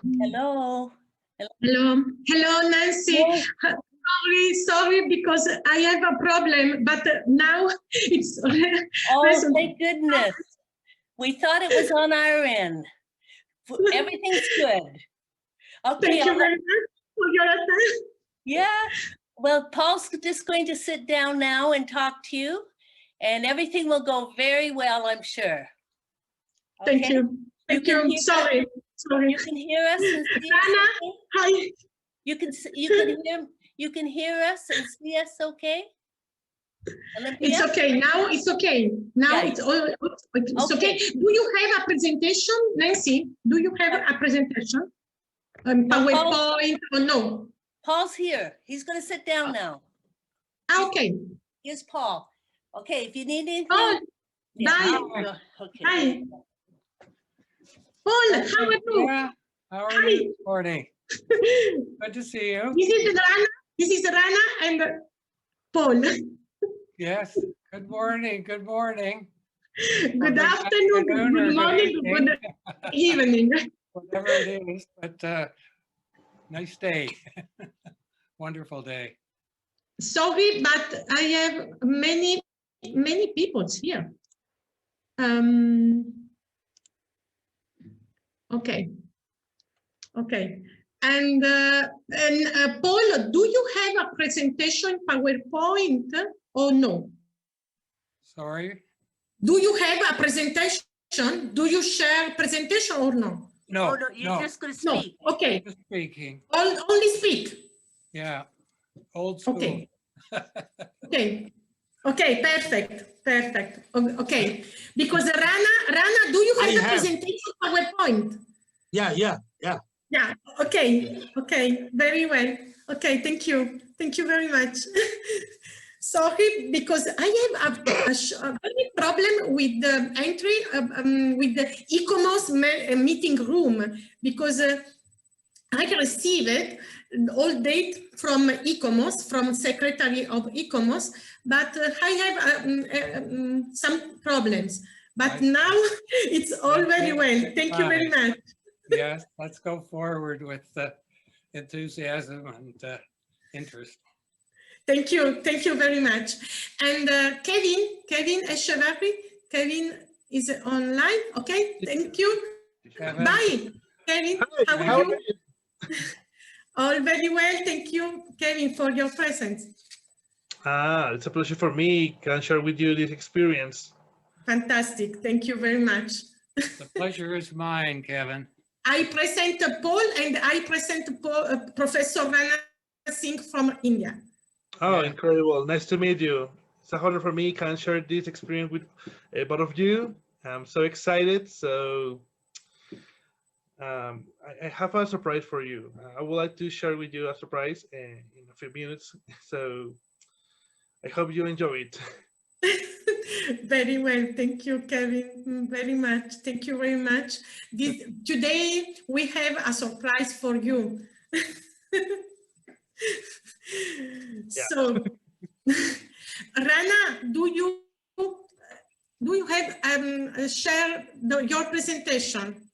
Hello. Hello. Hello, Nancy. Yes. Sorry, because I have a problem, but now it's. Oh, thank goodness. We thought it was on our end. Everything's good. Okay. Thank you very much for your attention. Yeah. Well, Paul's just going to sit down now and talk to you, and everything will go very well, I'm sure. Thank Okay? you. Thank you. Sorry. You can hear us and see us. Rana, Okay? hi. You can hear us and see us, okay? Olympia? It's okay. Now it's okay. Now Yeah. it's okay. Do you have a presentation, Nancy? Do you have a presentation? PowerPoint or no? Paul's here. He's going to sit down now. Okay. Here's Paul. Okay, if you need anything. Paul, Yeah. bye. Okay. Hi. Paul, how are you? Yeah, how are you this morning? Good to see you. This is Rana and Paul. Yes, good morning, good morning. Good afternoon, good morning, good evening. Whatever it is, but nice day. Wonderful day. Sorry, but I have many people here. Okay. And Paul, do you have a presentation PowerPoint or no? Sorry? Do you have a presentation? Do you share presentation or no? No, no, you're just going to speak. No. Okay. Just speaking. Only speak. Yeah, old school. Okay. Okay, perfect. Okay, because Rana, do you have a presentation PowerPoint? Yeah. Yeah, okay, very well. Okay, thank you very much. Sorry, because I have a big problem with the entry with the DayICOMOS meeting room, because I received all date from DayICOMOS, from Secretary of DayICOMOS, but I have some problems. But now it's all very well. Thank you very much. Yes, let's go forward with enthusiasm and interest. Thank you very much. And Kevin Echeverry, Kevin is online. Okay, thank you. Kevin. Bye, Kevin. Hi, How are you? All very well. Thank you, Kevin, for your presence. It's a pleasure for me. Can share with you this experience. Fantastic. Thank you very much. The pleasure is mine, Kevin. I present Paul and I present Professor Rana Singh from India. Oh, Yeah. Incredible. Nice to meet you. It's a honor for me. Can share this experience with both of you. I'm so excited. So I have a surprise for you. I would like to share with you a surprise in a few minutes. So I hope you enjoy it. Very well. Thank you, Kevin, very much. Thank you very much. Today we have a surprise for you. So, Rana, do you have share your presentation?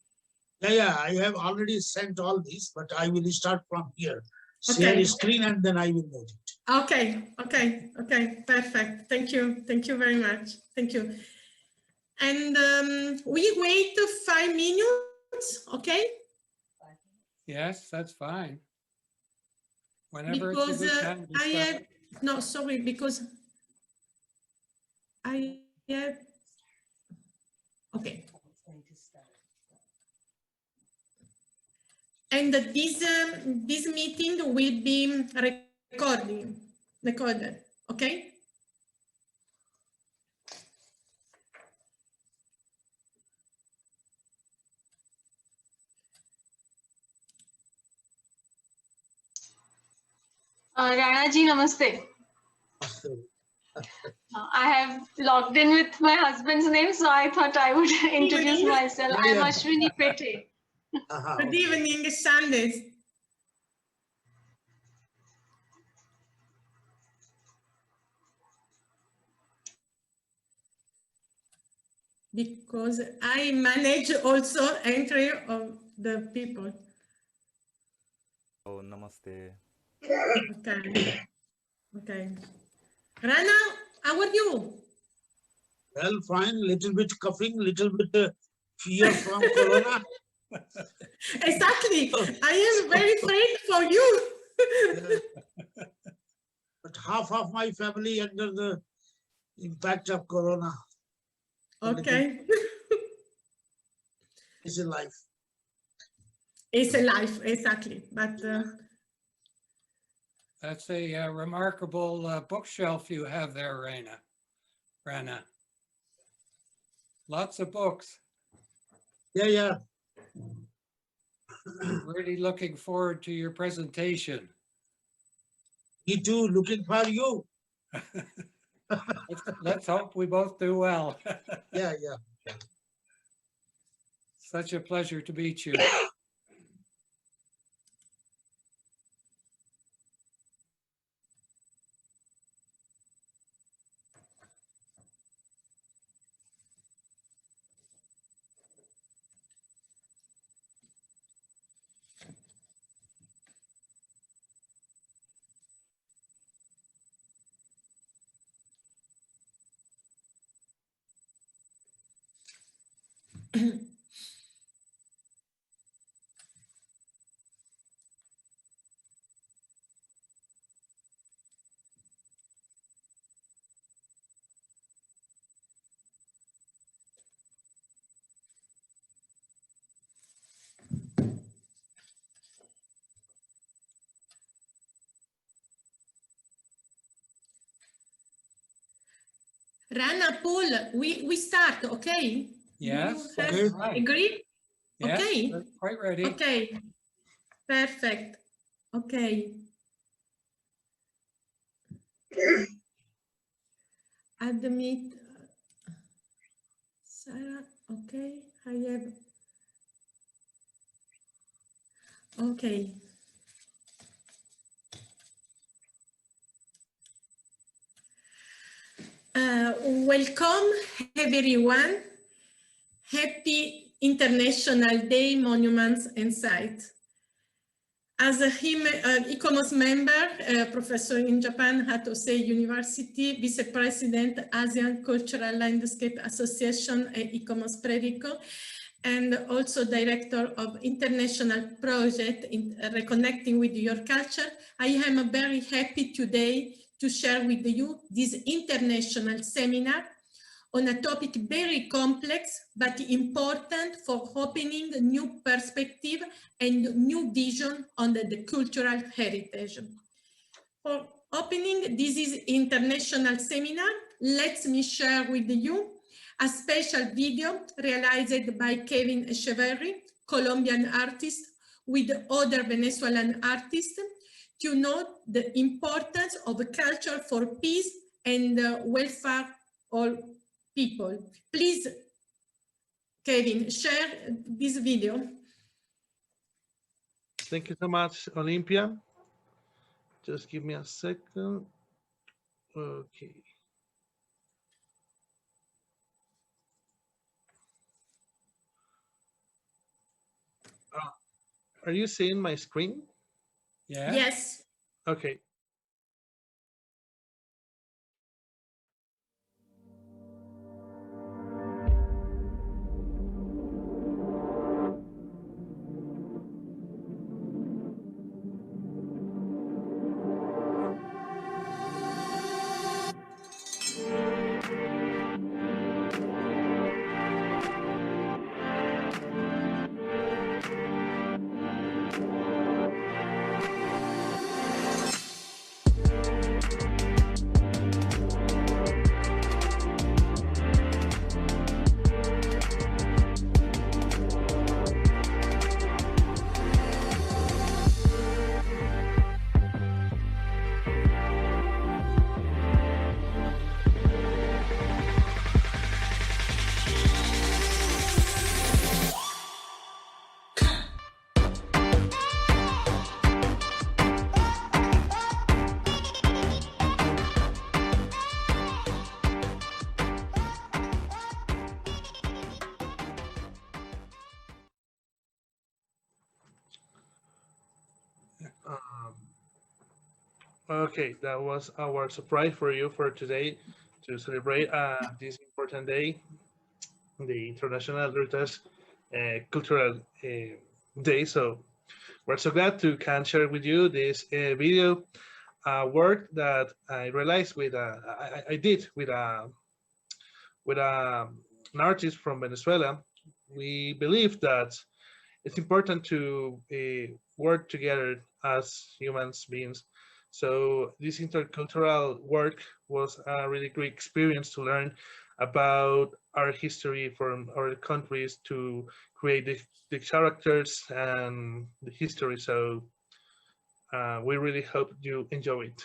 Yeah, I have already sent all these, but I will start from here. Okay. Share screen and then I will move it. Okay, perfect. Thank you very much. Thank you. And we wait 5 minutes, okay? Yes, that's fine. Whenever Because it's a good time to I start. have, no, sorry, because I have, okay. And this meeting will be recorded, okay? Rana ji, namaste. I have logged in with my husband's name, so I thought I would introduce myself. I'm Ashwini Pete. Good evening, Sundays. Because I manage also entry of the people. Oh, namaste. Okay. Okay. Rana, how are you? Well, fine, little bit coughing, little bit fear from corona. Exactly. I am very afraid for you. But half of my family under the impact of corona. Okay. It's a life. It's a life, exactly. But That's a remarkable bookshelf you have there, Rana. Lots of books. Yeah. Really looking forward to your presentation. Me too, looking for you. Let's hope we both do well. Yeah. Such a pleasure to meet you. Rana, Paul, we start, okay? Yes. Do you Okay. Right. agree? Yes, Okay. we're quite ready. Okay. Perfect. Okay. Admit Sarah. Okay. I have. Okay. Welcome everyone. Happy International Day Monuments and Sites. As a ICOMOS member, professor in Japan at Osei University, vice president ASEAN Cultural Landscape Association ICOMOS Predico, and also director of international project in reconnecting with your culture, I am very happy today to share with you this international seminar on a topic very complex but important for opening new perspective and new vision on the cultural heritage. For opening this is international seminar, let me share with you a special video realized by Kevin Schehfer, Colombian artist, with other Venezuelan artists to know the importance of culture for peace and welfare of people. Please, Kevin, share this video. Thank you so much, Olympia. Just give me a second. Okay. Are you seeing my screen? Yeah. Yes. Okay. Um, okay, that was our surprise for you for today to celebrate this important day, the International Heritage Cultural Day. So we're so glad to can share with you this video work that I realized with I did with an artist from Venezuela. We believe that it's important to work together as humans beings. So this intercultural work was a really great experience to learn about our history from our countries to create the characters and the history. So we really hope you enjoy it.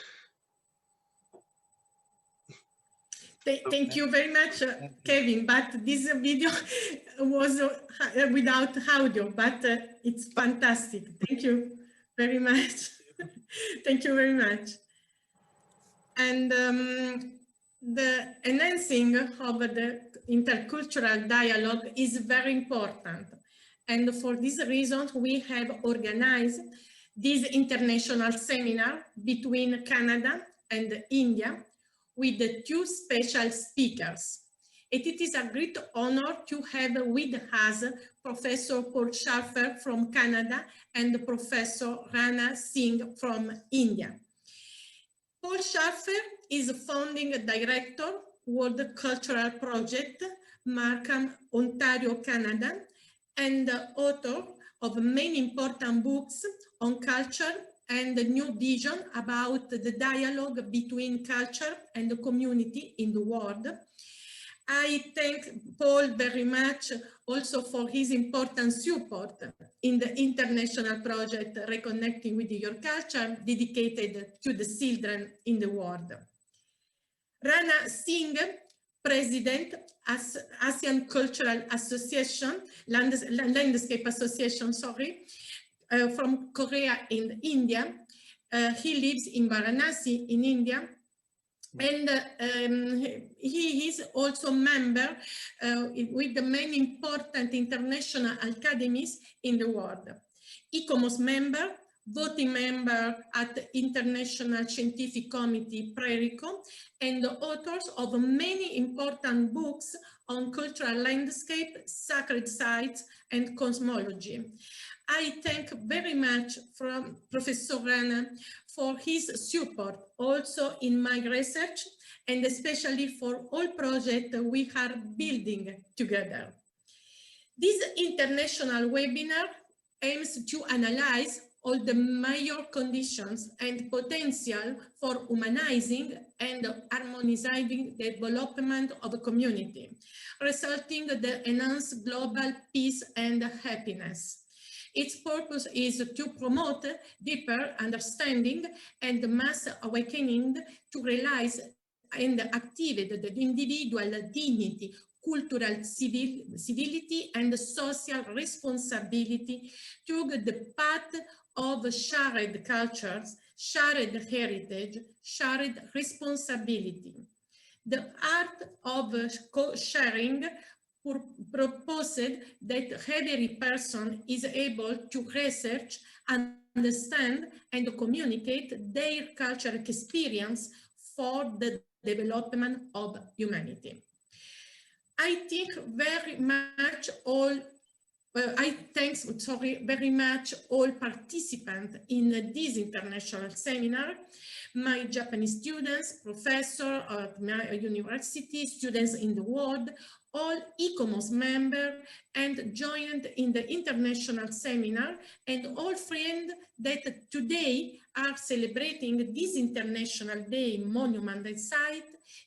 Thank you very much, Kevin. But this video was without audio, but it's fantastic. Thank you very much. Thank you very much. And the enhancing of the intercultural dialogue is very important. And for this reason, we have organized this international seminar between Canada and India with the two special speakers. It is a great honor to have with us Professor Paul Schehfer from Canada and Professor Rana Singh from India. Paul Schehfer is founding director, World Cultural Project, Markham, Ontario, Canada, and author of many important books on culture and a new vision about the dialogue between culture and the community in the world. I thank Paul very much also for his important support in the international project Reconnecting with Your Culture, dedicated to the children in the world. Rana Singh, President, Asian Cultural Association, Landscape Association, sorry, from Korea and India. He lives in Varanasi in India. And he is also member with the many important international academies in the world. DayICOMOS member, voting member at the International Scientific Committee, PRERICO, and authors of many important books on cultural landscape, sacred sites, and cosmology. I thank very much from Professor Rana for his support also in my research, and especially for all projects we are building together. This international webinar aims to analyze all the major conditions and potential for humanizing and harmonizing the development of a community, resulting in the enhanced global peace and happiness. Its purpose is to promote deeper understanding and mass awakening to realize and activate the individual dignity, cultural civility, and social responsibility through the path of shared cultures, shared heritage, shared responsibility. The art of co-sharing proposed that every person is able to research, understand, and communicate their cultural experience for the development of humanity. I think very much all very much all participants in this international seminar, my Japanese students, professors at my university, students in the world, all DayICOMOS members, and joined in the international seminar, and all friends that today are celebrating this International Day monument and site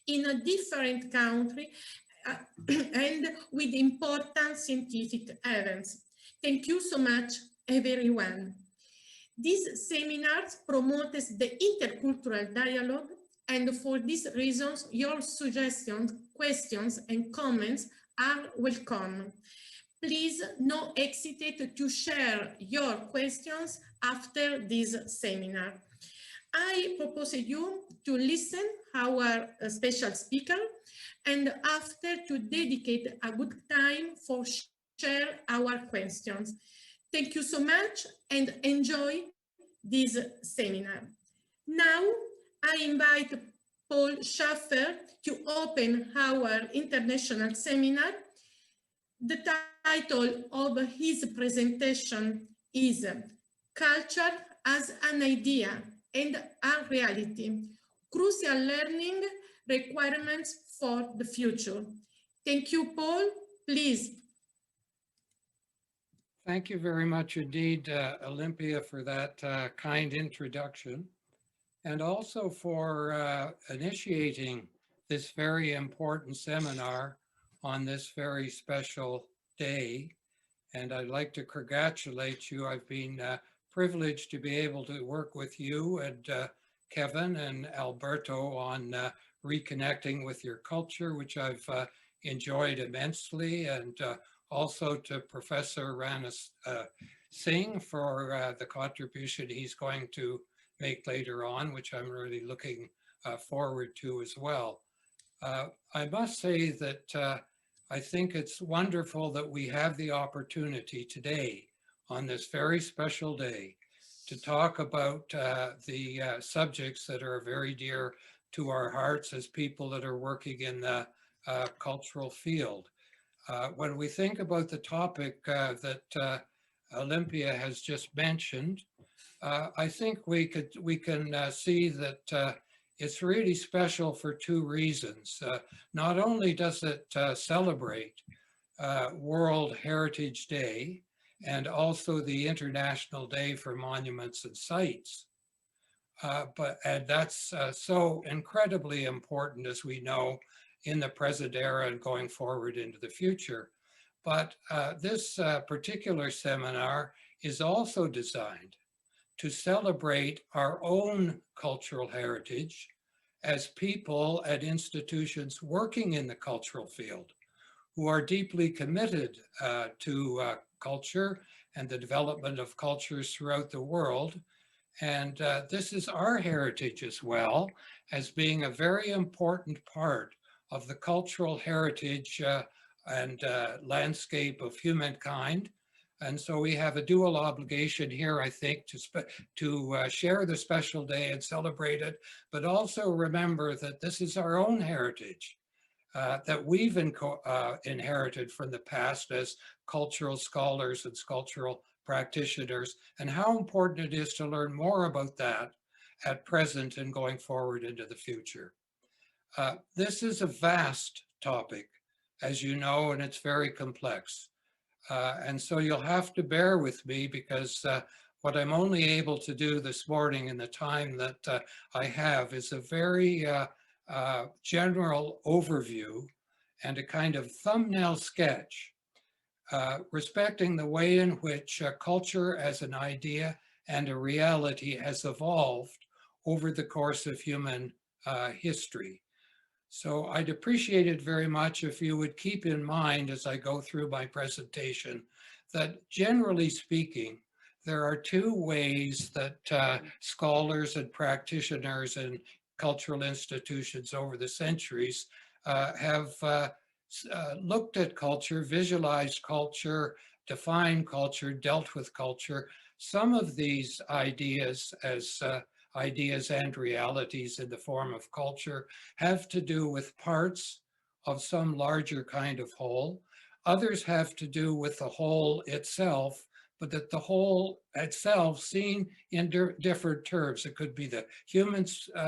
in a different country and with important scientific events. Thank you so much, everyone. These seminars promote the intercultural dialogue, and for these reasons, your suggestions, questions, and comments are welcome. Please don't hesitate to share your questions after this seminar. I propose you to listen our special speaker, and after to dedicate a good time for share our questions. Thank you so much and enjoy this seminar. Now I invite Paul Schehfer to open our international seminar. The title of his presentation is Culture as an Idea and a Reality, Crucial Learning Requirements for the Future. Thank you, Paul. Please. Thank you very much indeed, Olympia, for that kind introduction, and also for initiating this very important seminar on this very special day. And I'd like to congratulate you. I've been privileged to be able to work with you and Kevin and Alberto on reconnecting with your culture, which I've enjoyed immensely, and also to Professor Rana Singh for the contribution he's going to make later on, which I'm really looking forward to as well. I must say that I think it's wonderful that we have the opportunity today on this very special day to talk about the subjects that are very dear to our hearts as people that are working in the cultural field. When we think about the topic that Olympia has just mentioned, I think we can see that it's really special for two reasons. Not only does it celebrate World Heritage Day and also the International Day for Monuments and Sites, and that's so incredibly important, as we know, in the present era and going forward into the future. But this particular seminar is also designed to celebrate our own cultural heritage as people at institutions working in the cultural field who are deeply committed to culture and the development of cultures throughout the world. And this is our heritage as well, as being a very important part of the cultural heritage and landscape of humankind. And so we have a dual obligation here, I think, to share the special day and celebrate it, but also remember that this is our own heritage that we've inherited from the past as cultural scholars and cultural practitioners, and how important it is to learn more about that at present and going forward into the future. This is a vast topic, as you know, and it's very complex. And so you'll have to bear with me, because what I'm only able to do this morning in the time that I have is a very general overview and a kind of thumbnail sketch respecting the way in which culture as an idea and a reality has evolved over the course of human history. So I'd appreciate it very much if you would keep in mind as I go through my presentation that, generally speaking, there are two ways that scholars and practitioners and cultural institutions over the centuries have looked at culture, visualized culture, defined culture, dealt with culture. Some of these ideas as ideas and realities in the form of culture have to do with parts of some larger kind of whole. Others have to do with the whole itself, but that the whole itself seen in different terms. It could be the human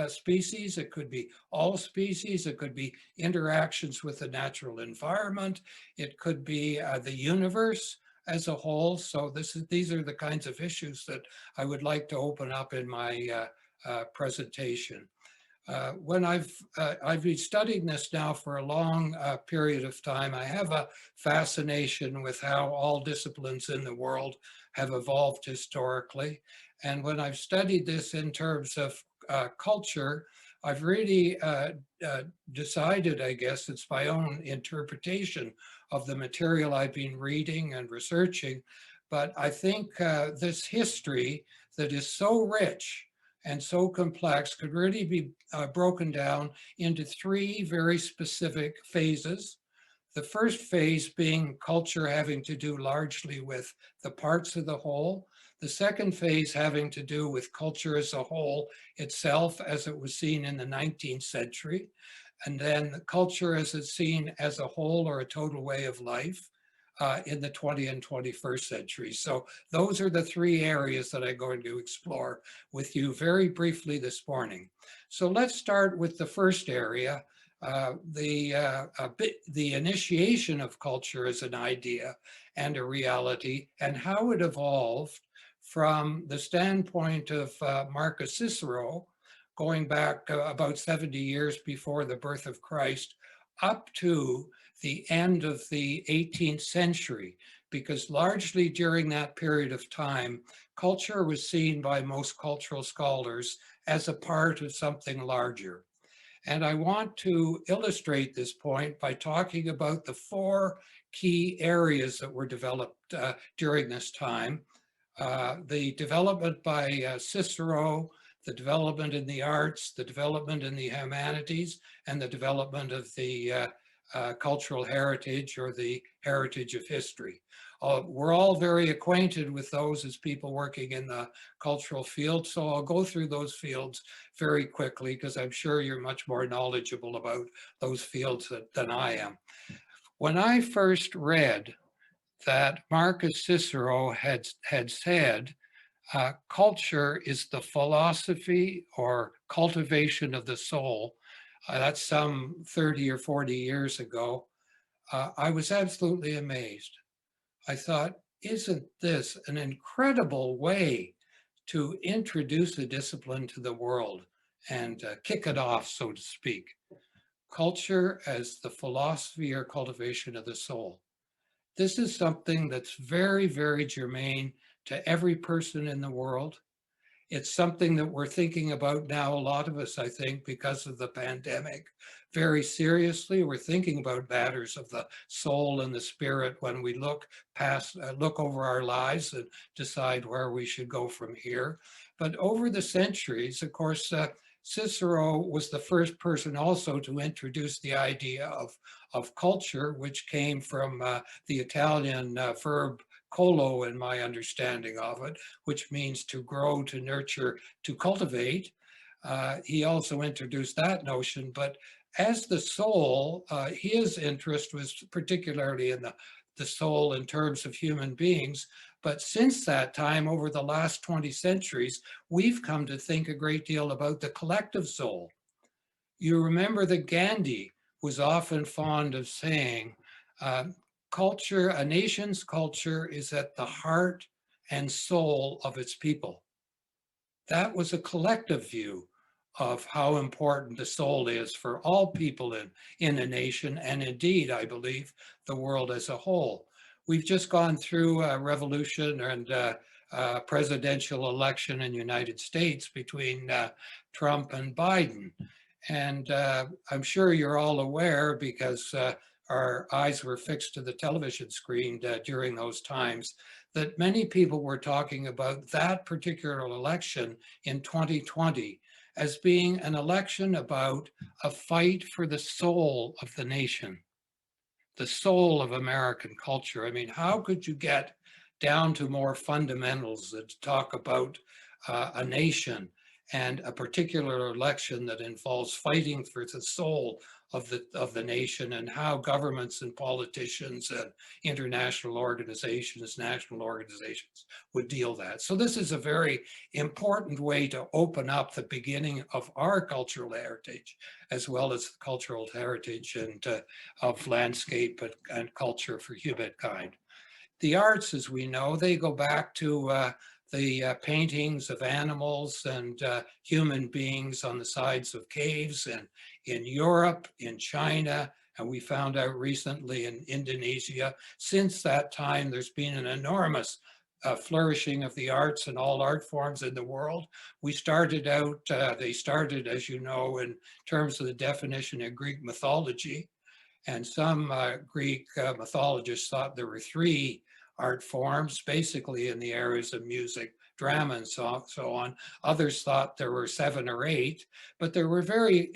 species, it could be all species, it could be interactions with the natural environment, it could be the universe as a whole. So these are the kinds of issues that I would like to open up in my presentation. When I've been studying this now for a long period of time, I have a fascination with how all disciplines in the world have evolved historically. And when I've studied this in terms of culture, I've really decided, I guess it's my own interpretation of the material I've been reading and researching, but I think this history that is so rich and so complex could really be broken down into three very specific phases. The first phase being culture having to do largely with the parts of the whole. The second phase having to do with culture as a whole itself, as it was seen in the 19th century, and then the culture as it's seen as a whole or a total way of life in the 20th and 21st century. So those are the three areas that I'm going to explore with you very briefly this morning. So let's start with the first area, the initiation of culture as an idea and a reality, and how it evolved from the standpoint of Marcus Cicero, going back about 70 years before the birth of Christ, up to the end of the 18th century, because largely during that period of time, culture was seen by most cultural scholars as a part of something larger. And I want to illustrate this point by talking about the four key areas that were developed during this time. The development by Cicero, the development in the arts, the development in the humanities, and the development of the cultural heritage or the heritage of history. We're all very acquainted with those as people working in the cultural field, so I'll go through those fields very quickly because I'm sure you're much more knowledgeable about those fields than I am. When I first read that Marcus Cicero had said, culture is the philosophy or cultivation of the soul, that's some 30 or 40 years ago, I was absolutely amazed. I thought, isn't this an incredible way to introduce a discipline to the world and kick it off, so to speak? Culture as the philosophy or cultivation of the soul. This is something that's very, very germane to every person in the world. It's something that we're thinking about now, a lot of us, I think, because of the pandemic, very seriously. We're thinking about matters of the soul and the spirit when we look over our lives and decide where we should go from here. But over the centuries, of course, Cicero was the first person also to introduce the idea of culture, which came from the Italian verb colo, in my understanding of it, which means to grow, to nurture, to cultivate. He also introduced that notion, but as the soul, his interest was particularly in the soul in terms of human beings. But since that time, over the last 20 centuries, we've come to think a great deal about the collective soul. You remember that Gandhi was often fond of saying, culture, a nation's culture is at the heart and soul of its people. That was a collective view of how important the soul is for all people in a nation, and indeed, I believe, the world as a whole. We've just gone through a revolution and a presidential election in the United States between Trump and Biden. And I'm sure you're all aware, because our eyes were fixed to the television screen during those times, that many people were talking about that particular election in 2020 as being an election about a fight for the soul of the nation, the soul of American culture. I mean, how could you get down to more fundamentals that talk about a nation and a particular election that involves fighting for the soul of the nation, and how governments and politicians and international organizations, national organizations would deal that. So this is a very important way to open up the beginning of our cultural heritage, as well as the cultural heritage and of landscape and culture for humankind. The arts, as we know, they go back to the paintings of animals and human beings on the sides of caves, and in Europe, in China, and we found out recently in Indonesia. Since that time, there's been an enormous flourishing of the arts and all art forms in the world. We started out, they started, as you know, in terms of the definition of Greek mythology, and some Greek mythologists thought there were three art forms, basically in the areas of music, drama, and so on. Others thought there were 7 or 8, but there were very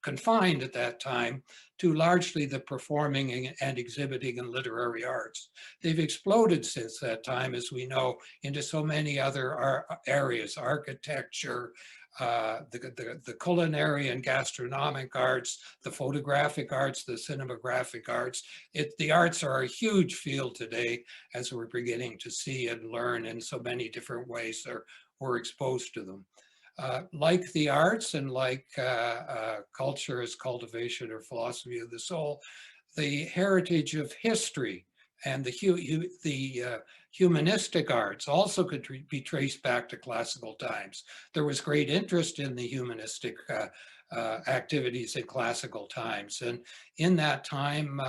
confined at that time to largely the performing and exhibiting and literary arts. They've exploded since that time, as we know, into so many other areas: architecture, the culinary and gastronomic arts, the photographic arts, the cinematographic arts. The arts are a huge field today, as we're beginning to see and learn in so many different ways that we're exposed to them. Like the arts and like culture as cultivation or philosophy of the soul, the heritage of history and the humanistic arts also could be traced back to classical times. There was great interest in the humanistic activities in classical times. And in that time,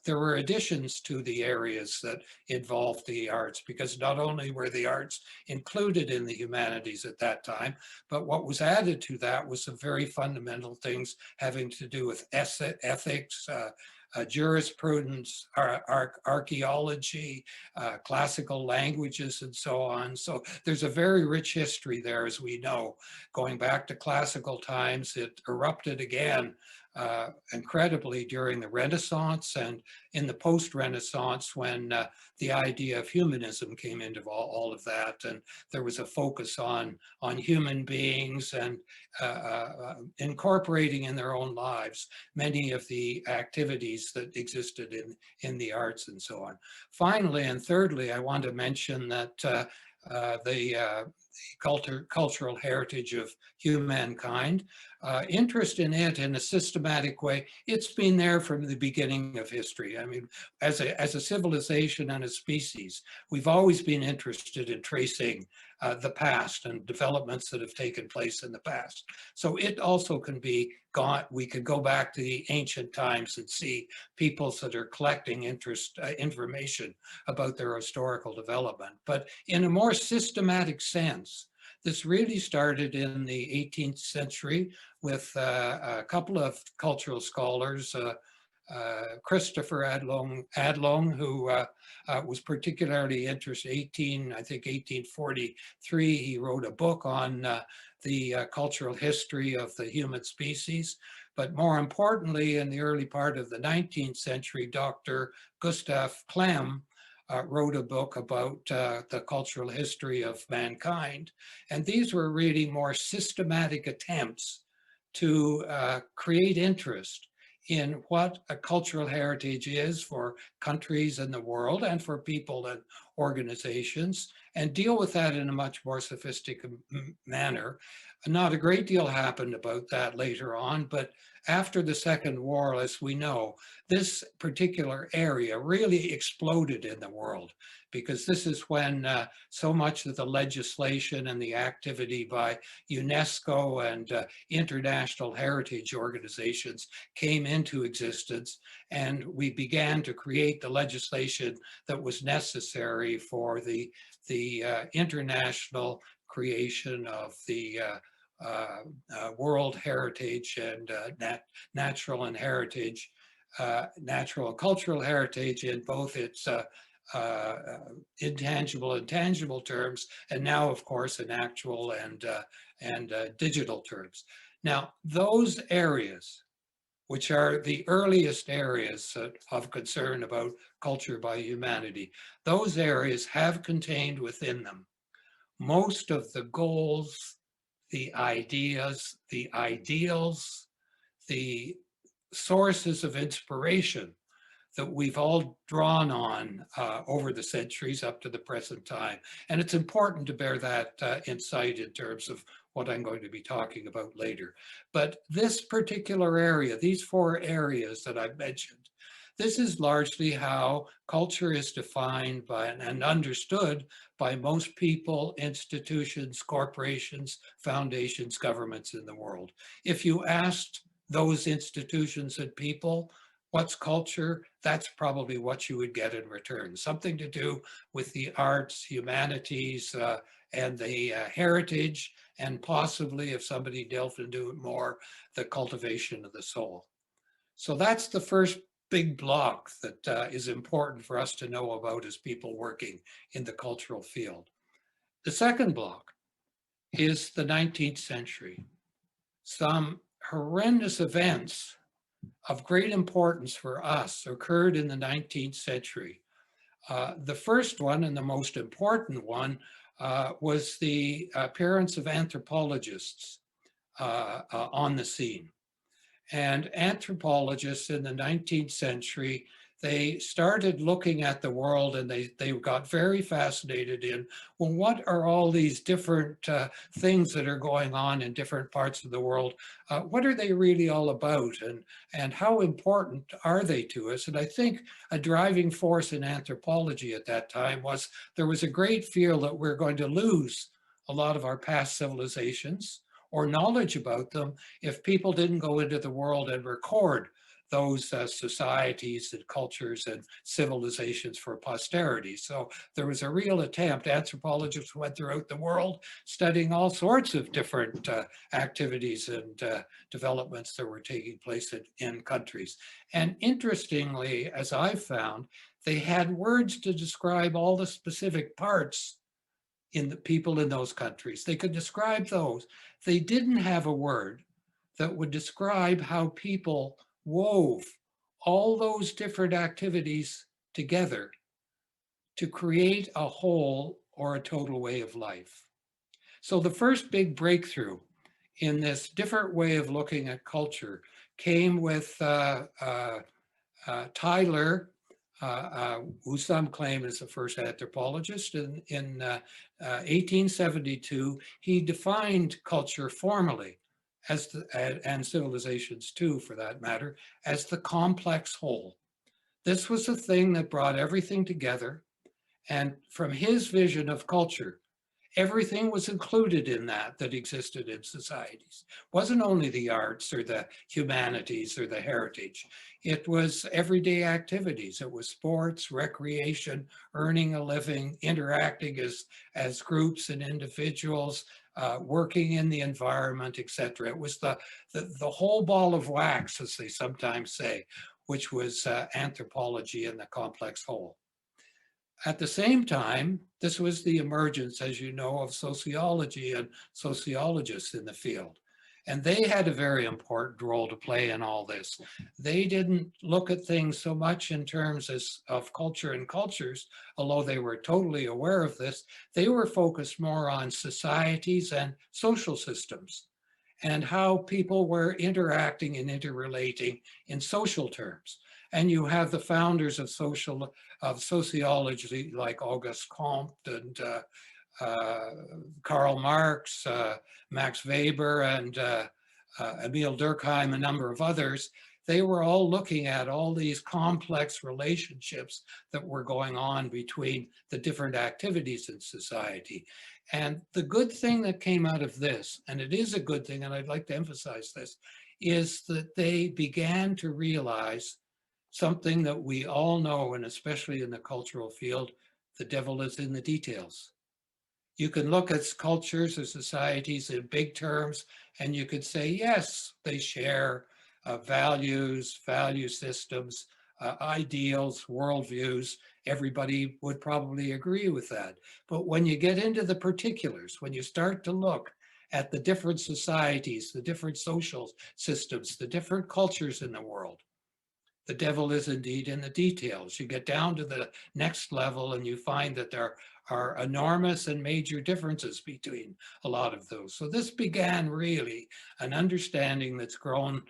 there were additions to the areas that involved the arts, because not only were the arts included in the humanities at that time, but what was added to that was some very fundamental things having to do with ethics, jurisprudence, archaeology, classical languages, and so on. So there's a very rich history there, as we know. Going back to classical times, it erupted again incredibly during the Renaissance and in the post-Renaissance, when the idea of humanism came into all of that, and there was a focus on human beings and incorporating in their own lives many of the activities that existed in the arts and so on. Finally, and thirdly, I want to mention that the cultural heritage of humankind, interest in it in a systematic way, it's been there from the beginning of history. I mean, as a civilization and a species, we've always been interested in tracing the past and developments that have taken place in the past. So it also can be we could go back to the ancient times and see peoples that are collecting information about their historical development. But in a more systematic sense, this really started in the 18th century with a couple of cultural scholars, Christopher Adlong, who was particularly interested, I think 1843, he wrote a book on the cultural history of the human species. But more importantly, in the early part of the 19th century, Dr. Gustav Klemm wrote a book about the cultural history of mankind. And these were really more systematic attempts to create interest in what a cultural heritage is for countries in the world and for people and organizations, and deal with that in a much more sophisticated manner. Not a great deal happened about that later on, but after the Second War, as we know, this particular area really exploded in the world, because this is when so much of the legislation and the activity by UNESCO and international heritage organizations came into existence, and we began to create the legislation that was necessary for the international creation of the world heritage and natural and heritage, natural and cultural heritage in both its intangible and tangible terms, and now, of course, in actual and digital terms. Now, those areas, which are the earliest areas of concern about culture by humanity, those areas have contained within them most of the goals, the ideas, the ideals, the sources of inspiration that we've all drawn on over the centuries up to the present time. And it's important to bear that in sight in terms of what I'm going to be talking about later. But this particular area, these four areas that I've mentioned, this is largely how culture is defined by and understood by most people, institutions, corporations, foundations, governments in the world. If you asked those institutions and people, what's culture? That's probably what you would get in return. Something to do with the arts, humanities, and the heritage, and possibly, if somebody delved into it more, the cultivation of the soul. So that's the first big block that is important for us to know about as people working in the cultural field. The second block is the 19th century. Some horrendous events of great importance for us occurred in the 19th century. The first one and the most important one was the appearance of anthropologists on the scene. And anthropologists in the 19th century, they started looking at the world and they got very fascinated in, well, what are all these different things that are going on in different parts of the world? What are they really all about? And how important are they to us? And I think a driving force in anthropology at that time was there was a great fear that we're going to lose a lot of our past civilizations or knowledge about them if people didn't go into the world and record those societies and cultures and civilizations for posterity. So there was a real attempt. Anthropologists went throughout the world studying all sorts of different activities and developments that were taking place in countries. And interestingly, as I've found, they had words to describe all the specific parts in the people in those countries. They could describe those. They didn't have a word that would describe how people wove all those different activities together to create a whole or a total way of life. So the first big breakthrough in this different way of looking at culture came with Tyler, who some claim is the first anthropologist. In 1872, he defined culture formally as and civilizations too, for that matter, as the complex whole. This was the thing that brought everything together. And from his vision of culture, everything was included in that existed in societies. It wasn't only the arts or the humanities or the heritage. It was everyday activities. It was sports, recreation, earning a living, interacting as groups and individuals, working in the environment, etc. It was the whole ball of wax, as they sometimes say, which was anthropology and the complex whole. At the same time, this was the emergence, as you know, of sociology and sociologists in the field. And they had a very important role to play in all this. They didn't look at things so much in terms of culture and cultures, although they were totally aware of this. They were focused more on societies and social systems and how people were interacting and interrelating in social terms. And you have the founders of sociology like Auguste Comte and Karl Marx, Max Weber, and Emile Durkheim, a number of others. They were all looking at all these complex relationships that were going on between the different activities in society. And the good thing that came out of this, and it is a good thing, and I'd like to emphasize this, is that they began to realize something that we all know, and especially in the cultural field, the devil is in the details. You can look at cultures or societies in big terms, and you could say, yes, they share values, value systems, ideals, worldviews. Everybody would probably agree with that. But when you get into the particulars, when you start to look at the different societies, the different social systems, the different cultures in the world, the devil is indeed in the details. You get down to the next level and you find that there are enormous and major differences between a lot of those. So this began really an understanding that's grown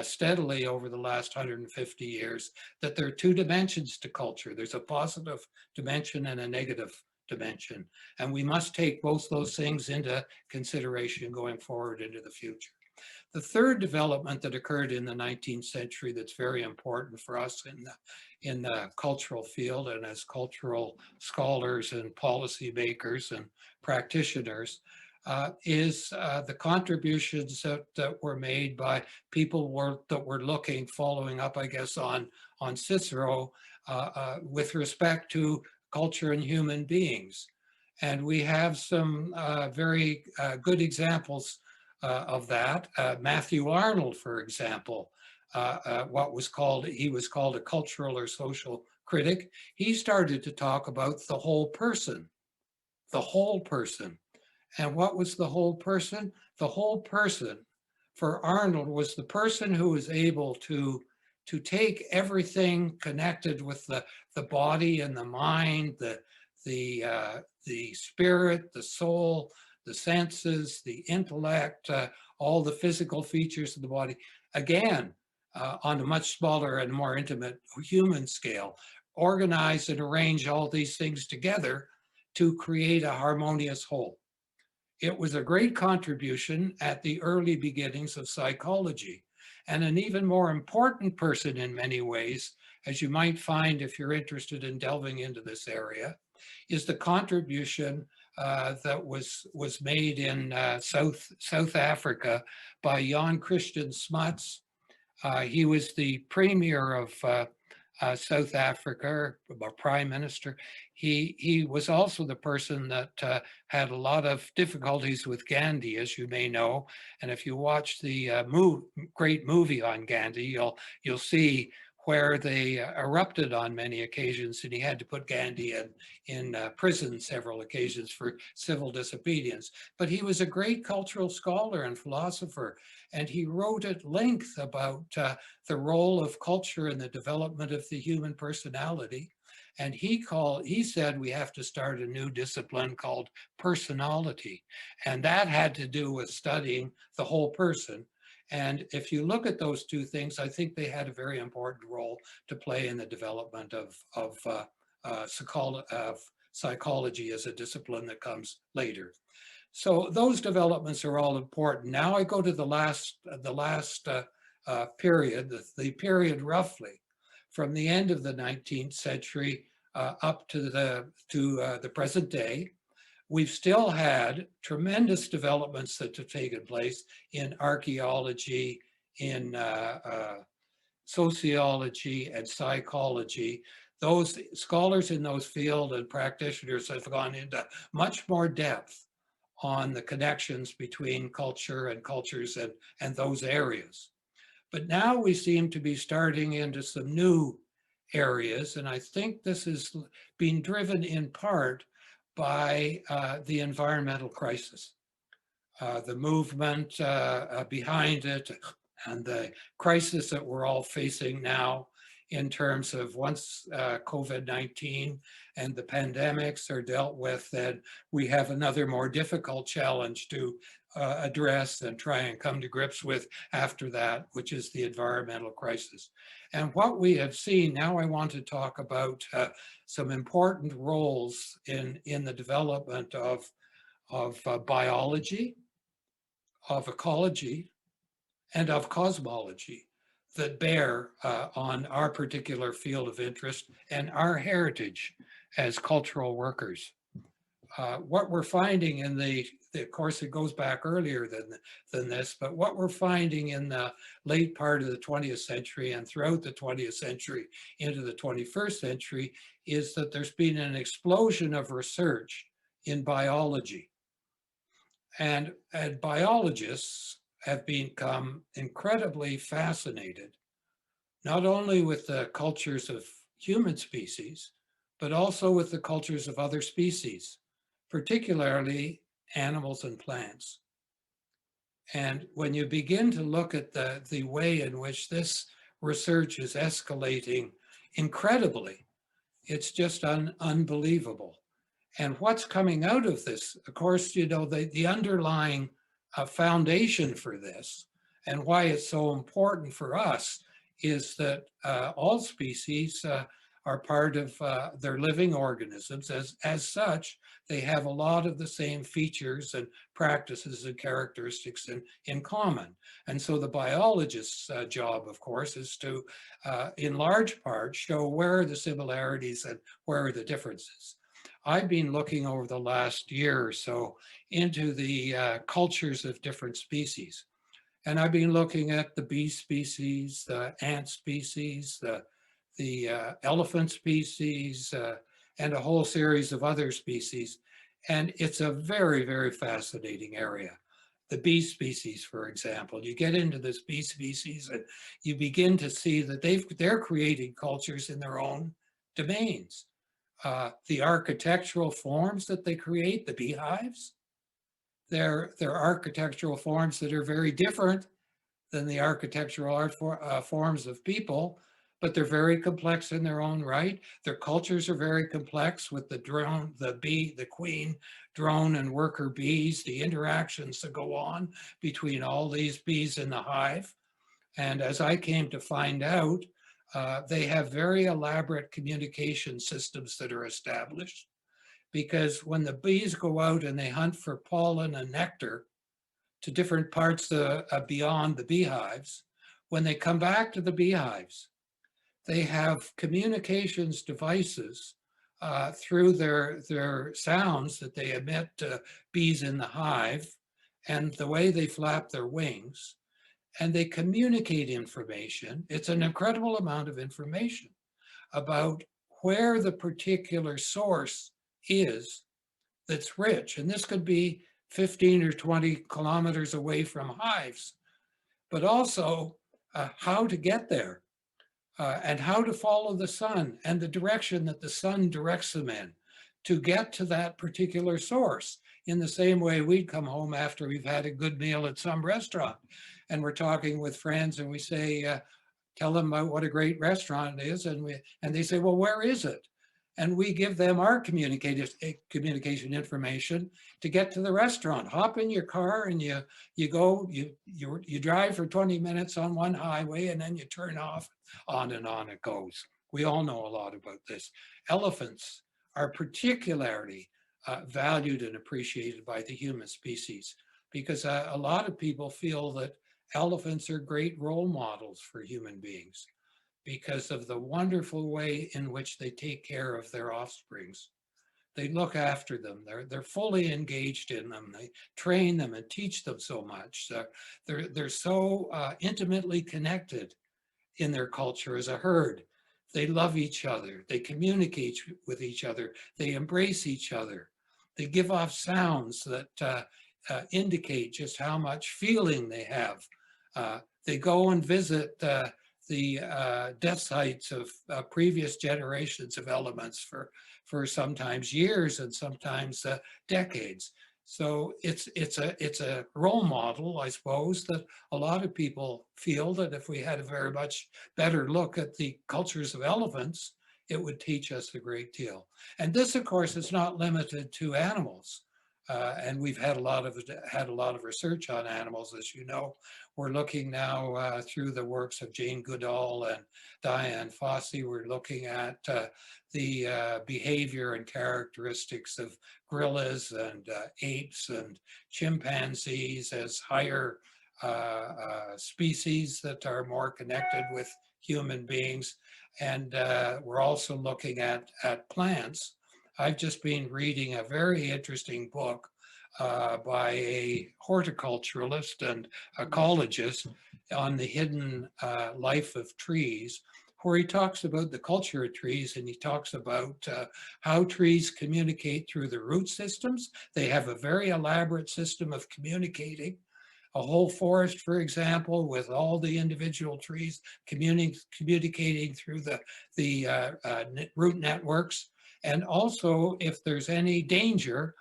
steadily over the last 150 years, that there are two dimensions to culture. There's a positive dimension and a negative dimension. And we must take both those things into consideration going forward into the future. The third development that occurred in the 19th century that's very important for us in the cultural field and as cultural scholars and policymakers and practitioners is the contributions that were made by people that were looking, following up, I guess, on Cicero with respect to culture and human beings. And we have some very good examples of that. Matthew Arnold, for example, he was called a cultural or social critic. He started to talk about the whole person, the whole person. And what was the whole person? The whole person for Arnold was the person who was able to take everything connected with the body and the mind, the spirit, the soul, the senses, the intellect, all the physical features of the body, again, on a much smaller and more intimate human scale, organize and arrange all these things together to create a harmonious whole. It was a great contribution at the early beginnings of psychology, and an even more important person in many ways, as you might find if you're interested in delving into this area, is the contribution that was made in South Africa by Jan Christian Smuts. He was the premier of South Africa, a prime minister. He was also the person that had a lot of difficulties with Gandhi, as you may know. And if you watch the great movie on Gandhi, you'll see where they erupted on many occasions, and he had to put Gandhi in prison several occasions for civil disobedience. But he was a great cultural scholar and philosopher, and he wrote at length about the role of culture in the development of the human personality. And he said we have to start a new discipline called personality. And that had to do with studying the whole person. And if you look at those two things, I think they had a very important role to play in the development of psychology as a discipline that comes later. So those developments are all important. Now I go to the last period, the period roughly from the end of the 19th century up to the present day. We've still had tremendous developments that have taken place in archaeology, in sociology and psychology. Those scholars in those fields and practitioners have gone into much more depth on the connections between culture and cultures and those areas. But now we seem to be starting into some new areas, and I think this is being driven in part by the environmental crisis, the movement behind it, and the crisis that we're all facing now in terms of once COVID-19 and the pandemics are dealt with, then we have another more difficult challenge to address and try and come to grips with after that, which is the environmental crisis. And what we have seen, now I want to talk about some important roles in the development of biology, of ecology, and of cosmology that bear on our particular field of interest and our heritage as cultural workers. What we're finding in of course, it goes back earlier than this, but what we're finding in the late part of the 20th century and throughout the 20th century into the 21st century is that there's been an explosion of research in biology. And biologists have become incredibly fascinated, not only with the cultures of human species, but also with the cultures of other species, particularly animals and plants. And when you begin to look at the way in which this research is escalating incredibly, it's just unbelievable. And what's coming out of this, of course, you know, the underlying foundation for this and why it's so important for us is that all species are part of they're living organisms. As such, they have a lot of the same features and practices and characteristics in common. And so the biologist's job, of course, is to, in large part, show where are the similarities and where are the differences. I've been looking over the last year or so into the cultures of different species. And I've been looking at the bee species, the ant species, the elephant species, and a whole series of other species. And it's a very, very fascinating area. The bee species, for example, you get into this bee species and you begin to see that they're creating cultures in their own domains. The architectural forms that they create, the beehives, they're architectural forms that are very different than the architectural art forms of people, but they're very complex in their own right. Their cultures are very complex with the drone, the bee, the queen, drone and worker bees, the interactions that go on between all these bees in the hive. And as I came to find out, they have very elaborate communication systems that are established, because when the bees go out and they hunt for pollen and nectar to different parts beyond the beehives, when they come back to the beehives, they have communications devices through their sounds that they emit to bees in the hive and the way they flap their wings, and they communicate information. It's an incredible amount of information about where the particular source is that's rich. And this could be 15 or 20 kilometers away from hives, but also how to get there and how to follow the sun and the direction that the sun directs them in to get to that particular source. In the same way we'd come home after we've had a good meal at some restaurant and we're talking with friends and we say, tell them about what a great restaurant it is. And they say, well, where is it? And we give them our communication information to get to the restaurant. Hop in your car and you drive for 20 minutes on one highway and then you turn off, on and on it goes. We all know a lot about this. Elephants are particularly valued and appreciated by the human species because a lot of people feel that elephants are great role models for human beings because of the wonderful way in which they take care of their offsprings. They look after them. They're fully engaged in them. They train them and teach them so much. They're so intimately connected in their culture as a herd. They love each other. They communicate with each other. They embrace each other. They give off sounds that indicate just how much feeling they have. They go and visit the death sites of previous generations of elements for sometimes years and sometimes decades. So it's a role model, I suppose, that a lot of people feel that if we had a very much better look at the cultures of elephants, it would teach us a great deal. And this, of course, is not limited to animals. And we've had a lot of research on animals, as you know. We're looking now through the works of Jane Goodall and Diane Fossey. We're looking at the behavior and characteristics of gorillas and apes and chimpanzees as higher species that are more connected with human beings. And we're also looking at plants. I've just been reading a very interesting book by a horticulturalist and ecologist on the hidden life of trees, where he talks about the culture of trees and he talks about how trees communicate through the root systems. They have a very elaborate system of communicating. A whole forest, for example, with all the individual trees communicating through the root networks. And also, if there's any danger,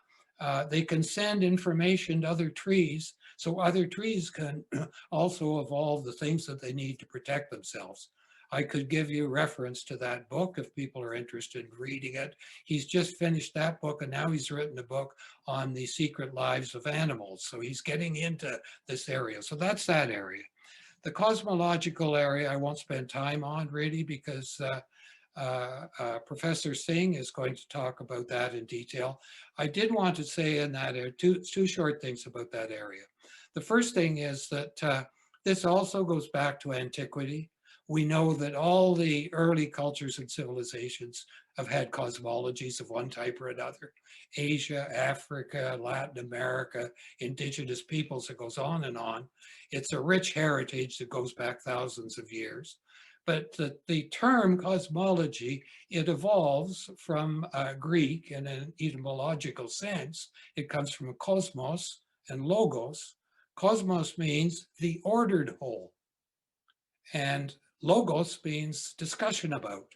they can send information to other trees so other trees can also evolve the things that they need to protect themselves. I could give you reference to that book if people are interested in reading it. He's just finished that book and now he's written a book on the secret lives of animals. So he's getting into this area. So that's that area. The cosmological area I won't spend time on really because Professor Singh is going to talk about that in detail. I did want to say in that two short things about that area. The first thing is that this also goes back to antiquity. We know that all the early cultures and civilizations have had cosmologies of one type or another. Asia, Africa, Latin America, indigenous peoples, it goes on and on. It's a rich heritage that goes back thousands of years. But the term cosmology, it evolves from Greek in an etymological sense. It comes from cosmos and logos. Cosmos means the ordered whole. And logos means discussion about.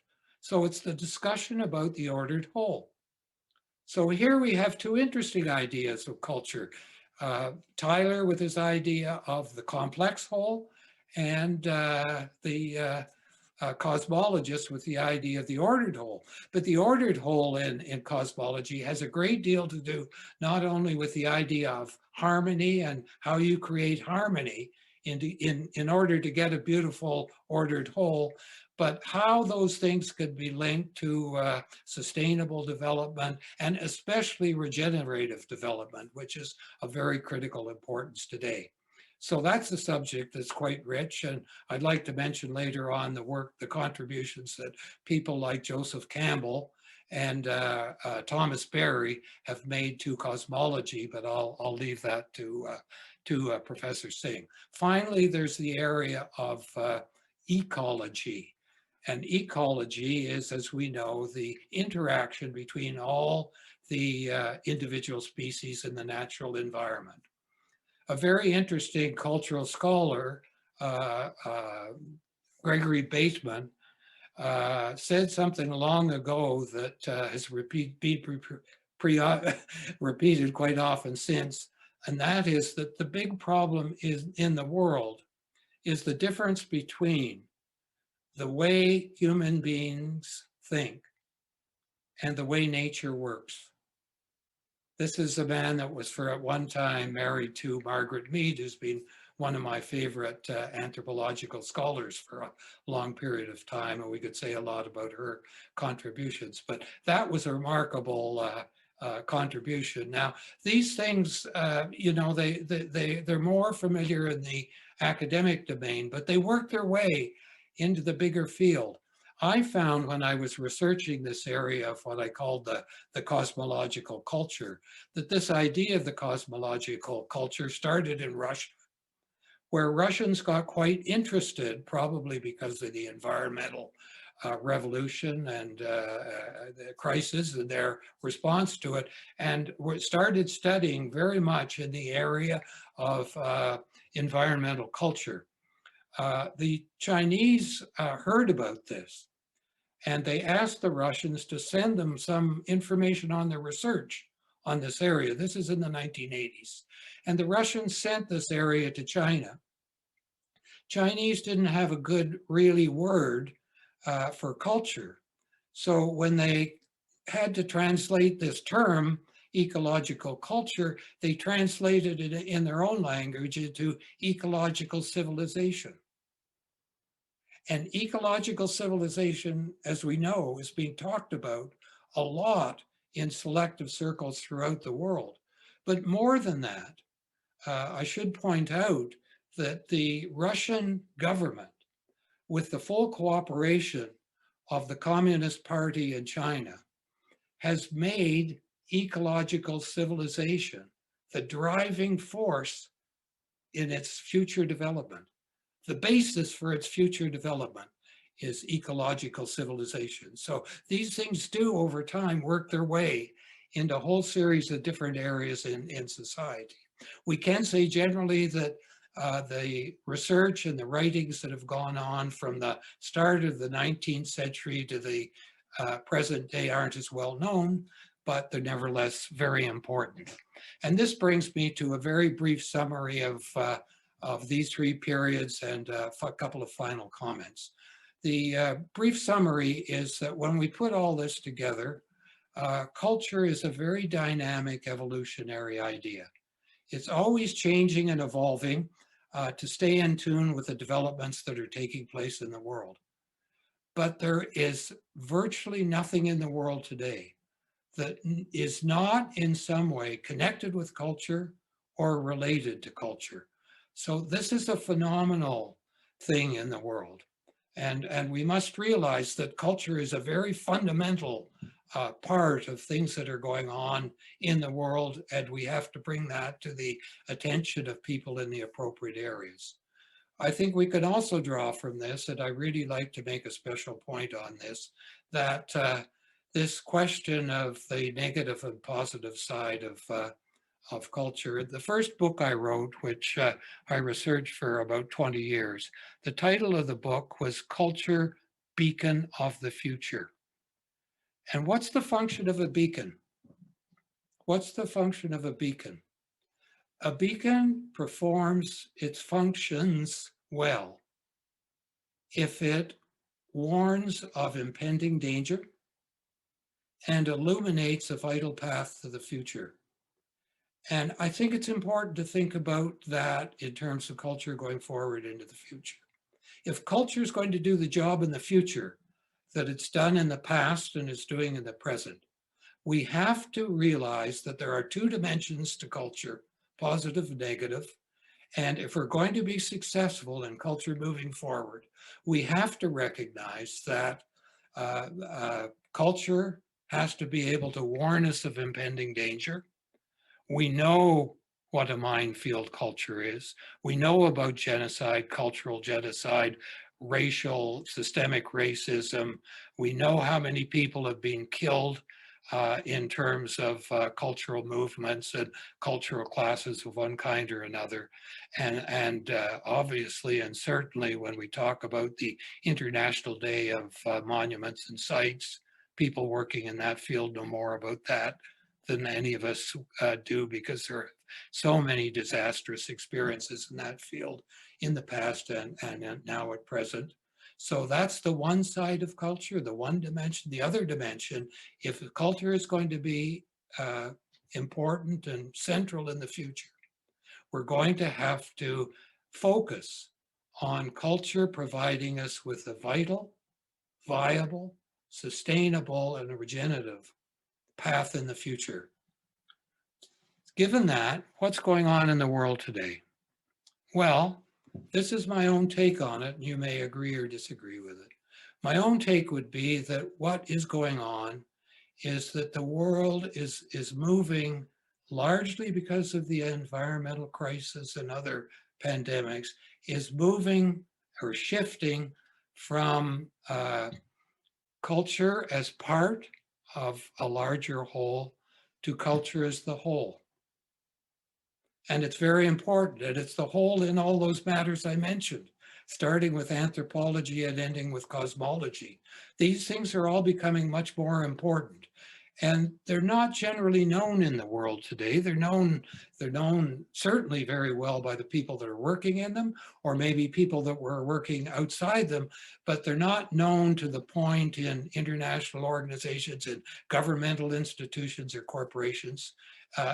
So it's the discussion about the ordered whole. So here we have two interesting ideas of culture. Tyler with his idea of the complex whole, and the cosmologists with the idea of the ordered whole. But the ordered whole in cosmology has a great deal to do not only with the idea of harmony and how you create harmony in order to get a beautiful ordered whole, but how those things could be linked to sustainable development and especially regenerative development, which is of very critical importance today. So that's a subject that's quite rich, and I'd like to mention later on the contributions that people like Joseph Campbell and Thomas Berry have made to cosmology, but I'll leave that to Professor Singh. Finally, there's the area of ecology. And ecology is, as we know, the interaction between all the individual species in the natural environment. A very interesting cultural scholar, Gregory Bateman, said something long ago that has been repeated quite often since, and that is that the big problem is in the world is the difference between the way human beings think and the way nature works. This is a man that was for at one time married to Margaret Mead, who's been one of my favorite anthropological scholars for a long period of time, and we could say a lot about her contributions. But that was a remarkable contribution. Now, these things, you know, they're more familiar in the academic domain, but they work their way into the bigger field. I found when I was researching this area of what I called the cosmological culture, that this idea of the cosmological culture started in Russia, where Russians got quite interested, probably because of the environmental revolution and the crisis and their response to it, and started studying very much in the area of environmental culture. The Chinese heard about this, and they asked the Russians to send them some information on their research on this area. This is in the 1980s. And the Russians sent this area to China. Chinese didn't have a good, really word for culture. So when they had to translate this term, ecological culture, they translated it in their own language into ecological civilization. And ecological civilization, as we know, is being talked about a lot in selective circles throughout the world. But more than that, I should point out that the Russian government, with the full cooperation of the Communist Party in China, has made ecological civilization the driving force in its future development. The basis for its future development is ecological civilization. So these things do over time work their way into a whole series of different areas in society. We can say generally that the research and the writings that have gone on from the start of the 19th century to the present day aren't as well known, but they're nevertheless very important. And this brings me to a very brief summary of these three periods and a couple of final comments. The brief summary is that when we put all this together, culture is a very dynamic evolutionary idea. It's always changing and evolving to stay in tune with the developments that are taking place in the world. But there is virtually nothing in the world today that is not in some way connected with culture or related to culture. So this is a phenomenal thing in the world. And we must realize that culture is a very fundamental part of things that are going on in the world, and we have to bring that to the attention of people in the appropriate areas. I think we can also draw from this, and I really like to make a special point on this, that this question of the negative and positive side of culture. The first book I wrote, which I researched for about 20 years, the title of the book was Culture, Beacon of the Future. And what's the function of a beacon? What's the function of a beacon? A beacon performs its functions well if it warns of impending danger and illuminates a vital path to the future. And I think it's important to think about that in terms of culture going forward into the future. If culture is going to do the job in the future that it's done in the past and is doing in the present, we have to realize that there are two dimensions to culture, positive and negative. And if we're going to be successful in culture moving forward, we have to recognize that culture has to be able to warn us of impending danger. We know what a minefield culture is. We know about genocide, cultural genocide, racial, systemic racism. We know how many people have been killed in terms of cultural movements and cultural classes of one kind or another. And obviously, and certainly when we talk about the International Day of Monuments and Sites, people working in that field know more about that than any of us do, because there are so many disastrous experiences in that field in the past and now at present. So that's the one side of culture, the one dimension. The other dimension, if culture is going to be important and central in the future, we're going to have to focus on culture providing us with a vital, viable, sustainable, and regenerative path in the future. Given that, what's going on in the world today? Well, this is my own take on it, and you may agree or disagree with it. My own take would be that what is going on is that the world is moving, largely because of the environmental crisis and other pandemics, is moving or shifting from culture as part of a larger whole to culture as the whole. And it's very important, and it's the whole in all those matters I mentioned, starting with anthropology and ending with cosmology. These things are all becoming much more important. And they're not generally known in the world today. They're known certainly very well by the people that are working in them, or maybe people that were working outside them, but they're not known to the point in international organizations and governmental institutions or corporations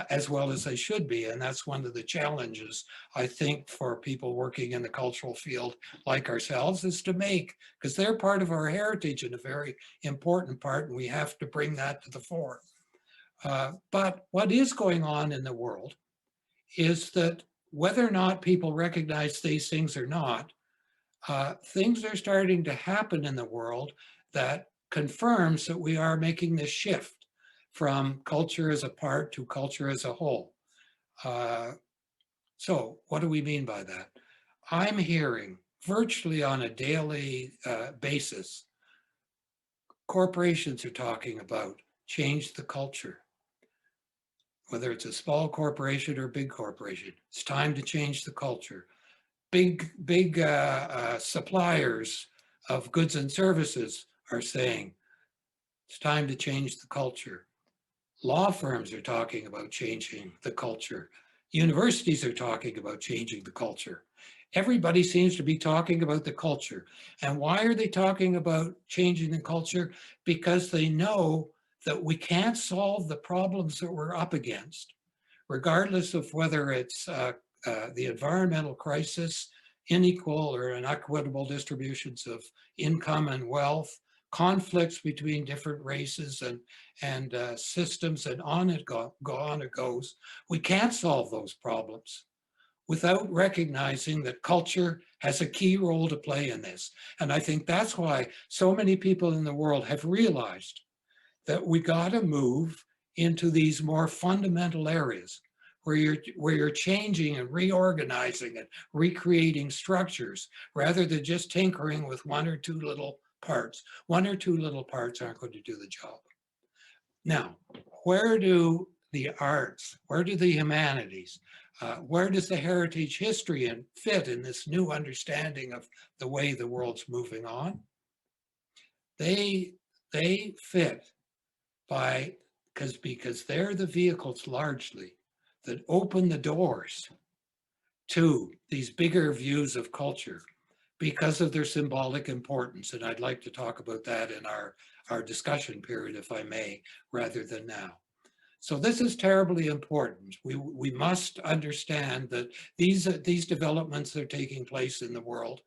as well as they should be. And that's one of the challenges, I think, for people working in the cultural field like ourselves, is to make, because they're part of our heritage and a very important part, and we have to bring that to the fore. But what is going on in the world is that whether or not people recognize these things or not, things are starting to happen in the world that confirms that we are making this shift from culture as a part to culture as a whole. So what do we mean by that? I'm hearing virtually on a daily basis, corporations are talking about change the culture. Whether it's a small corporation or a big corporation, it's time to change the culture. Big suppliers of goods and services are saying it's time to change the culture. Law firms are talking about changing the culture. Universities are talking about changing the culture. Everybody seems to be talking about the culture. And why are they talking about changing the culture? Because they know that we can't solve the problems that we're up against, regardless of whether it's the environmental crisis, unequal or inequitable distributions of income and wealth, conflicts between different races and systems, and on it goes. We can't solve those problems without recognizing that culture has a key role to play in this. And I think that's why so many people in the world have realized that we got to move into these more fundamental areas where you're changing and reorganizing and recreating structures rather than just tinkering with one or two little parts. One or two little parts aren't going to do the job. Now, where do the arts, where do the humanities, where does the heritage history fit in this new understanding of the way the world's moving on? They fit because they're the vehicles largely that open the doors to these bigger views of culture. because of their symbolic importance. And I'd like to talk about that in our discussion period, if I may, rather than now. So this is terribly important. We must understand that these developments are taking place in the world,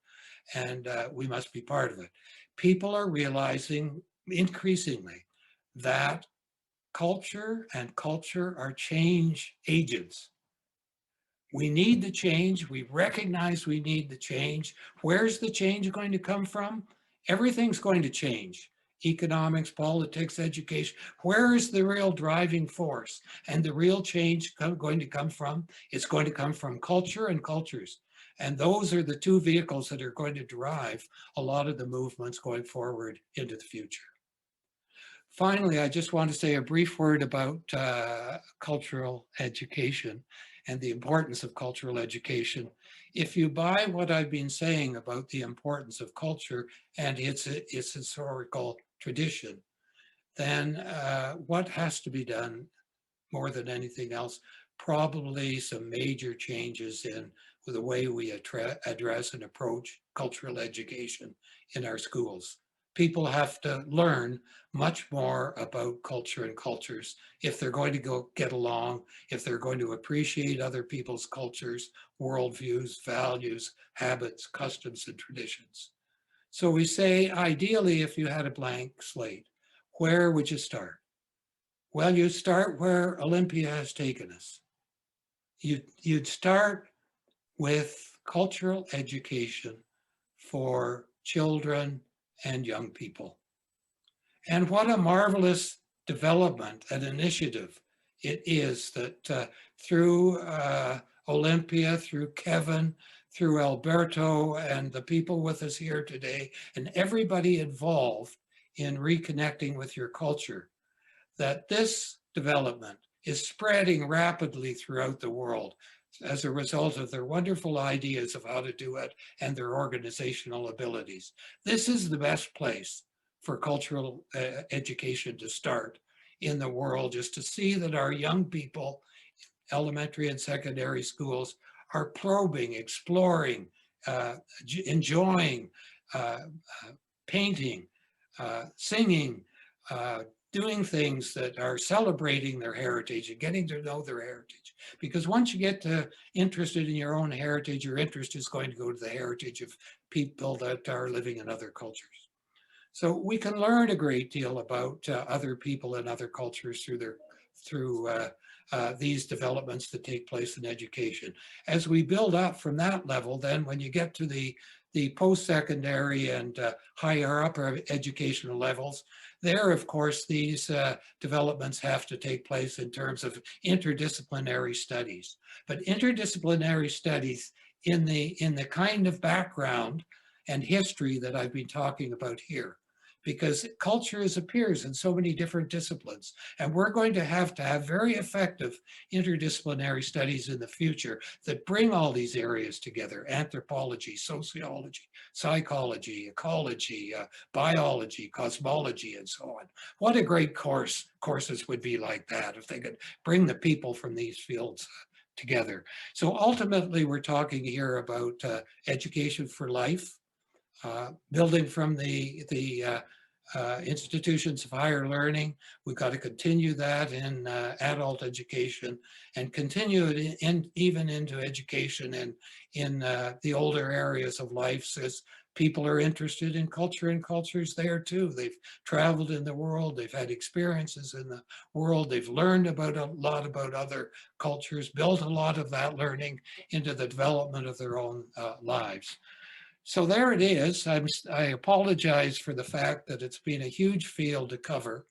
and we must be part of it. People are realizing increasingly that culture and culture are change agents. We need the change. We recognize we need the change. Where's the change going to come from? Everything's going to change. Economics, politics, education. Where is the real driving force? And the real change going to come from? It's going to come from culture and cultures. And those are the two vehicles that are going to drive a lot of the movements going forward into the future. Finally, I just want to say a brief word about cultural education and the importance of cultural education. If you buy what I've been saying about the importance of culture and its historical tradition, then what has to be done more than anything else? Probably some major changes in the way we address and approach cultural education in our schools. People have to learn much more about culture and cultures if they're going to get along, if they're going to appreciate other people's cultures, worldviews, values, habits, customs, and traditions. So we say, ideally, if you had a blank slate, where would you start? Well, you start where Olympia has taken us. You'd start with cultural education for children and young people. And what a marvelous development and initiative it is that through Olympia, through Kevin, through Alberto, and the people with us here today, and everybody involved in reconnecting with your culture, that this development is spreading rapidly throughout the world as a result of their wonderful ideas of how to do it and their organizational abilities. This is the best place for cultural education to start in the world, is to see that our young people, elementary and secondary schools, are probing, exploring, enjoying, painting, singing, doing things that are celebrating their heritage and getting to know their heritage. Because once you get interested in your own heritage, your interest is going to go to the heritage of people that are living in other cultures. So we can learn a great deal about other people and other cultures through these developments that take place in education. As we build up from that level, then when you get to the post-secondary and higher upper educational levels, there, of course, these developments have to take place in terms of interdisciplinary studies. But interdisciplinary studies in the kind of background and history that I've been talking about here, because culture appears in so many different disciplines. And we're going to have very effective interdisciplinary studies in the future that bring all these areas together: anthropology, sociology, psychology, ecology, biology, cosmology, and so on. What a great courses would be like that if they could bring the people from these fields together. So ultimately, we're talking here about education for life, building from the institutions of higher learning. We've got to continue that in adult education and continue it even into education and in the older areas of life, since people are interested in culture and cultures there too. They've traveled in the world, they've had experiences in the world, they've learned about a lot about other cultures, built a lot of that learning into the development of their own lives. So there it is. I apologize for the fact that it's been a huge field to cover,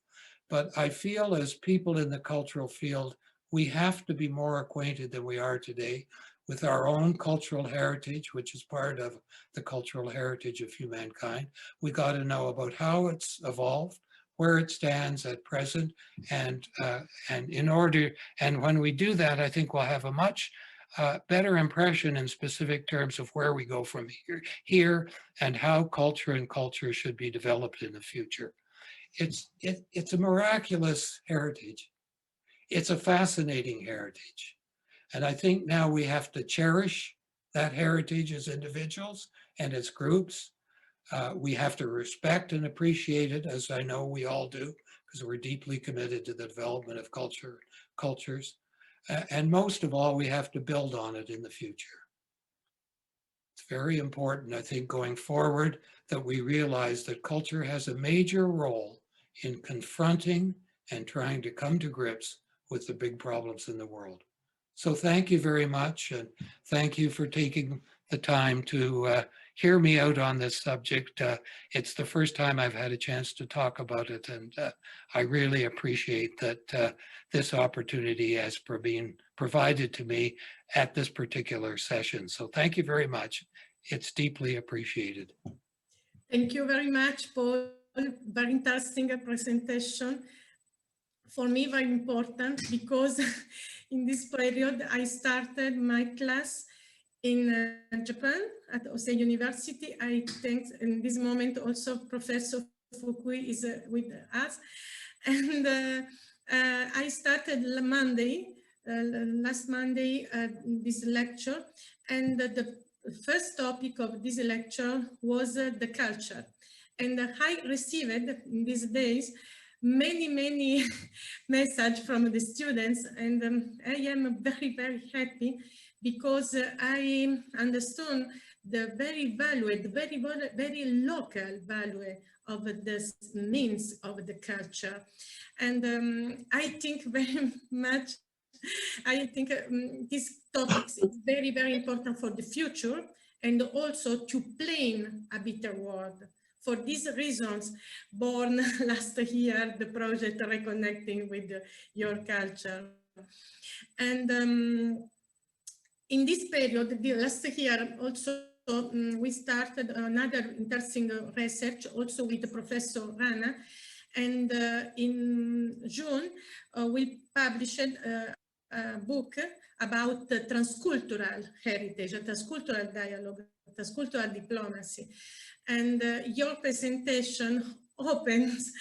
but I feel as people in the cultural field, we have to be more acquainted than we are today with our own cultural heritage, which is part of the cultural heritage of humankind. We got to know about how it's evolved, where it stands at present, and when we do that, I think we'll have a much better impression in specific terms of where we go from here and how culture and culture should be developed in the future. It's a miraculous heritage. It's a fascinating heritage. And I think now we have to cherish that heritage as individuals and its groups. We have to respect and appreciate it, as I know we all do, because we're deeply committed to the development of cultures. And most of all, we have to build on it in the future. It's very important, I think, going forward, that we realize that culture has a major role in confronting and trying to come to grips with the big problems in the world. So thank you very much, and thank you for taking the time to hear me out on this subject. It's the first time I've had a chance to talk about it, and I really appreciate that this opportunity has been provided to me at this particular session. So thank you very much. It's deeply appreciated. Thank you very much, Paul. Very interesting presentation. For me, very important, because in this period, I started my class in Japan at Osei University. I think in this moment also Professor Fukui is with us. And I started last Monday, this lecture. And the first topic of this lecture was the culture. And I received in these days many messages from the students, and I am very happy, because I understood the very local value of this means of the culture. And I think very much, I think this topic is very important for the future, and also to plan a better world. For these reasons, born last year, the project Reconnecting with Your Culture. And in this period, the last year also, we started another interesting research also with Professor Rana. And in June, we published a book about the transcultural heritage, a transcultural dialogue, transcultural diplomacy. And your presentation opens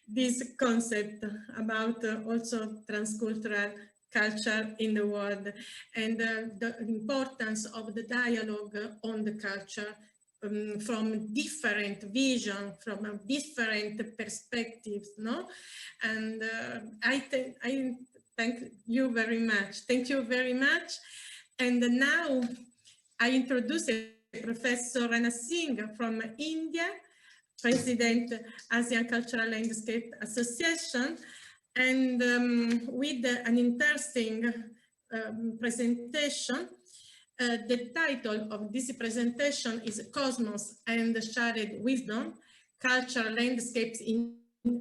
this concept about also transcultural culture in the world, and the importance of the dialogue on the culture from different vision, from different perspectives, no? And I thank you very much. Thank you very much. And now I introduce Professor Rana Singh from India, President Asian Cultural Landscape Association, and with an interesting presentation. The title of this presentation is Cosmos and Shared Wisdom, Cultural Landscapes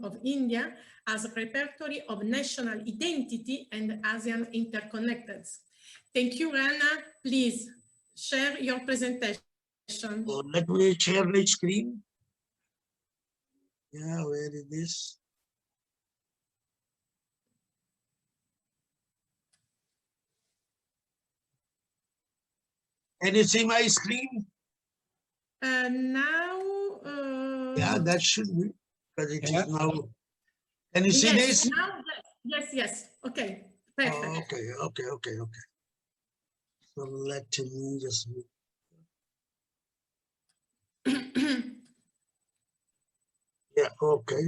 of India as a Repertory of National Identity and ASEAN Interconnectedness. Thank you, Rana. Please share your presentation. So let me share my screen. Yeah, where is this? Can you see my screen? Now. Yeah, that should be, because it Yeah. is now. Can you see Yes, this? now, yes. Okay, perfect. Oh, okay. So let me just. Yeah, okay.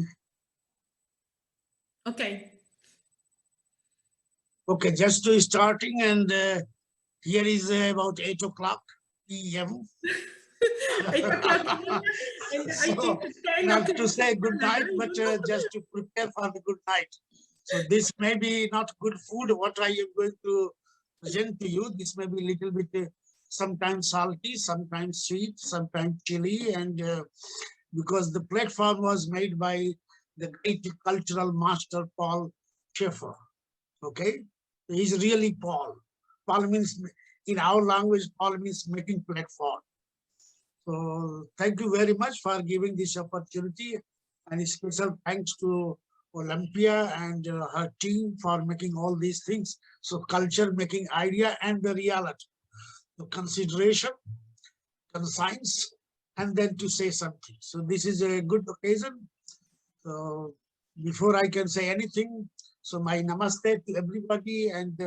Okay, just to starting, and here is about 8 o'clock p.m. 8 o'clock in India, and I So, think 10 not o'clock to say in good night, Canada, but you know? just to prepare for the good night. So this may be not good food, what I am going to present to you. This may be a little bit sometimes salty, sometimes sweet, sometimes chili, and because the platform was made by the great cultural master Paul Schehfer. Okay, he's really Paul. Paul means, in our language, Paul means making platform. So thank you very much for giving this opportunity, and special thanks to Olympia and her team for making all these things. So culture making idea and the reality, the consideration, conscience, and then to say something. So this is a good occasion. So before I can say anything, so my namaste to everybody, and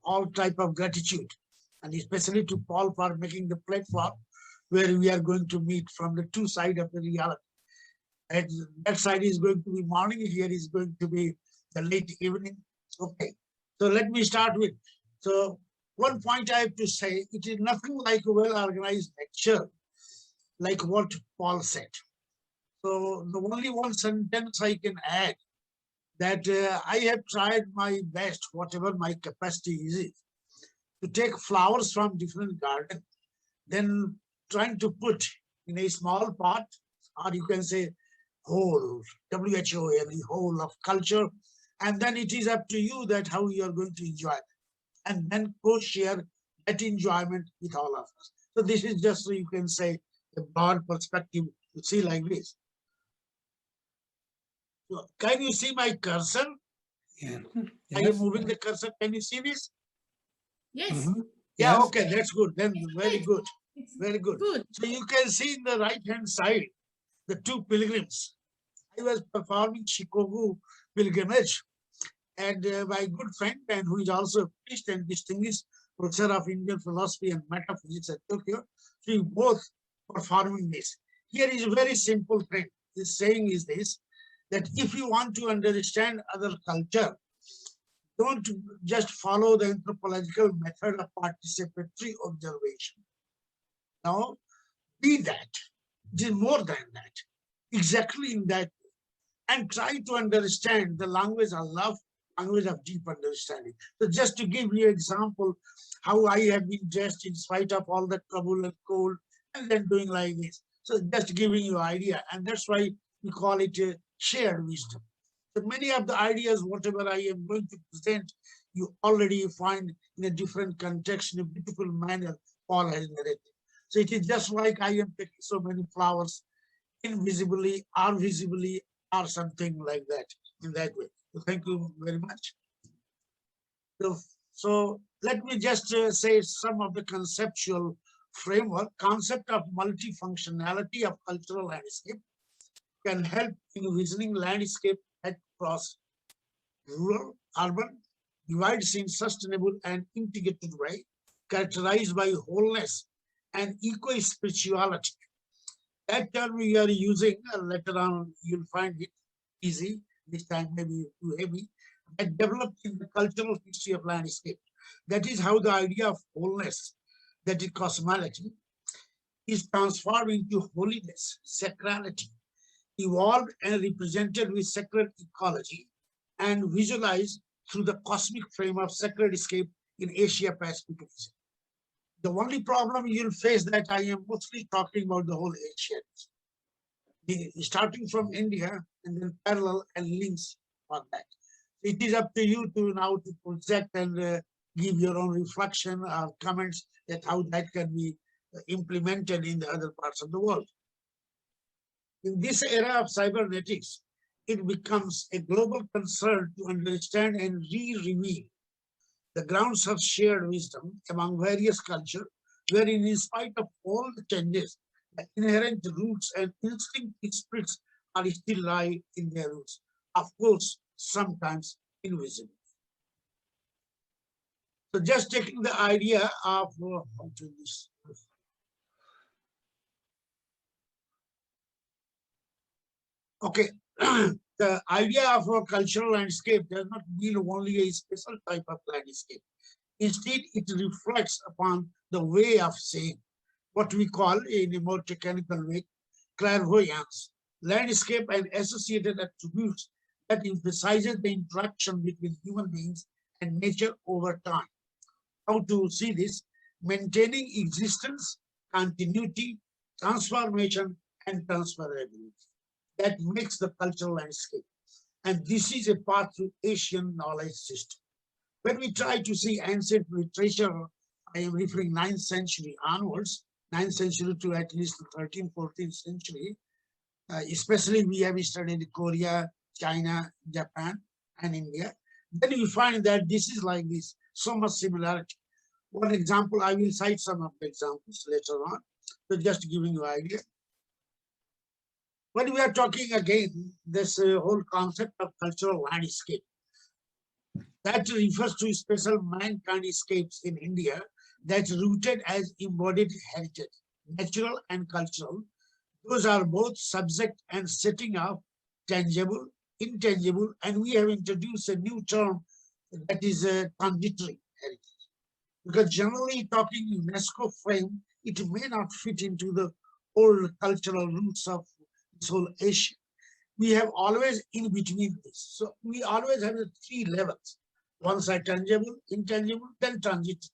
all type of gratitude, and especially to Paul for making the platform where we are going to meet from the two sides of the reality. And that side is going to be morning, here is going to be the late evening. Okay, so let me start with, so one point I have to say, it is nothing like a well-organized lecture, like what Paul said. So the only one sentence I can add, that I have tried my best, whatever my capacity is, to take flowers from different gardens, then trying to put in a small pot, or you can say whole, W-H-O-L-E, whole of culture, and then it is up to you that how you are going to enjoy it, and then co-share that enjoyment with all of us. So this is just, so you can say, a broad perspective to see like this. So can you see my cursor? Yeah. I am moving the cursor. Can you see this? Yes. Mhm. Yeah, Yes. okay, that's good. Then very good. It's Very good. good. So you can see in the right-hand side, the two pilgrims. I was performing Shikoku pilgrimage, and my good friend, and who is also a priest and distinguished professor of Indian philosophy and metaphysics at Tokyo, we both performing this. Here is a very simple thing. This saying is this, that if you want to understand other culture, don't just follow the anthropological method of participatory observation. Now, be that, do more than that, exactly in that, and try to understand the language of love, language of deep understanding. So just to give you an example, how I have been dressed in spite of all the trouble and cold, and then doing like this. So just giving you idea, and that's why we call it a shared wisdom. So many of the ideas, whatever I am going to present, you already find in a different context, in a beautiful manner, Paul has narrated. So it is just like I am taking so many flowers invisibly or visibly or something like that, in that way. So thank you very much. So let me just say some of the conceptual framework. Concept of multifunctionality of cultural landscape can help in envisioning landscape across rural, urban, divides in sustainable and integrated way, characterized by wholeness and eco-spirituality. That term we are using, later on you'll find it easy, this time maybe too heavy, that developed in the cultural history of landscape. That is how the idea of wholeness, that is cosmology, is transformed into holiness, sacrality, evolved and represented with sacred ecology, and visualized through the cosmic frame of sacred escape in Asia Pacific region. The only problem you'll face that I am mostly talking about the whole Asia, starting from India and then parallel and links for that. It is up to you to now to project and give your own reflection or comments that how that can be implemented in the other parts of the world. In this era of cybernetics, it becomes a global concern to understand and re-reveal the grounds of shared wisdom among various cultures, wherein in spite of all the changes, the inherent roots and instinctive spirits are still lie in their roots. Of course, sometimes invisible. So just taking the idea of how to this. Okay, the idea of a cultural landscape does not mean only a special type of landscape. Instead, it reflects upon the way of saying, what we call in a more technical way, clairvoyance, landscape and associated attributes that emphasizes the interaction between human beings and nature over time. How to see this? Maintaining existence, continuity, transformation, and transferability. That makes the cultural landscape. And this is a path to Asian knowledge system. When we try to see ancient literature, I am referring 9th century onwards, 9th century to at least the 13th, 14th century, especially we have studied Korea, China, Japan, and India. Then you find that this is like this, so much similarity. One example, I will cite some of the examples later on, so just giving you an idea. When we are talking again, this whole concept of cultural landscape, that refers to special mankind escapes in India that's rooted as embodied heritage. natural and cultural. Those are both subject and setting of tangible, intangible, and we have introduced a new term that is a transitory heritage. Because generally talking UNESCO frame, it may not fit into the old cultural roots of this whole Asia. We have always in between this. So we always have the three levels. One side tangible, intangible, then transitory.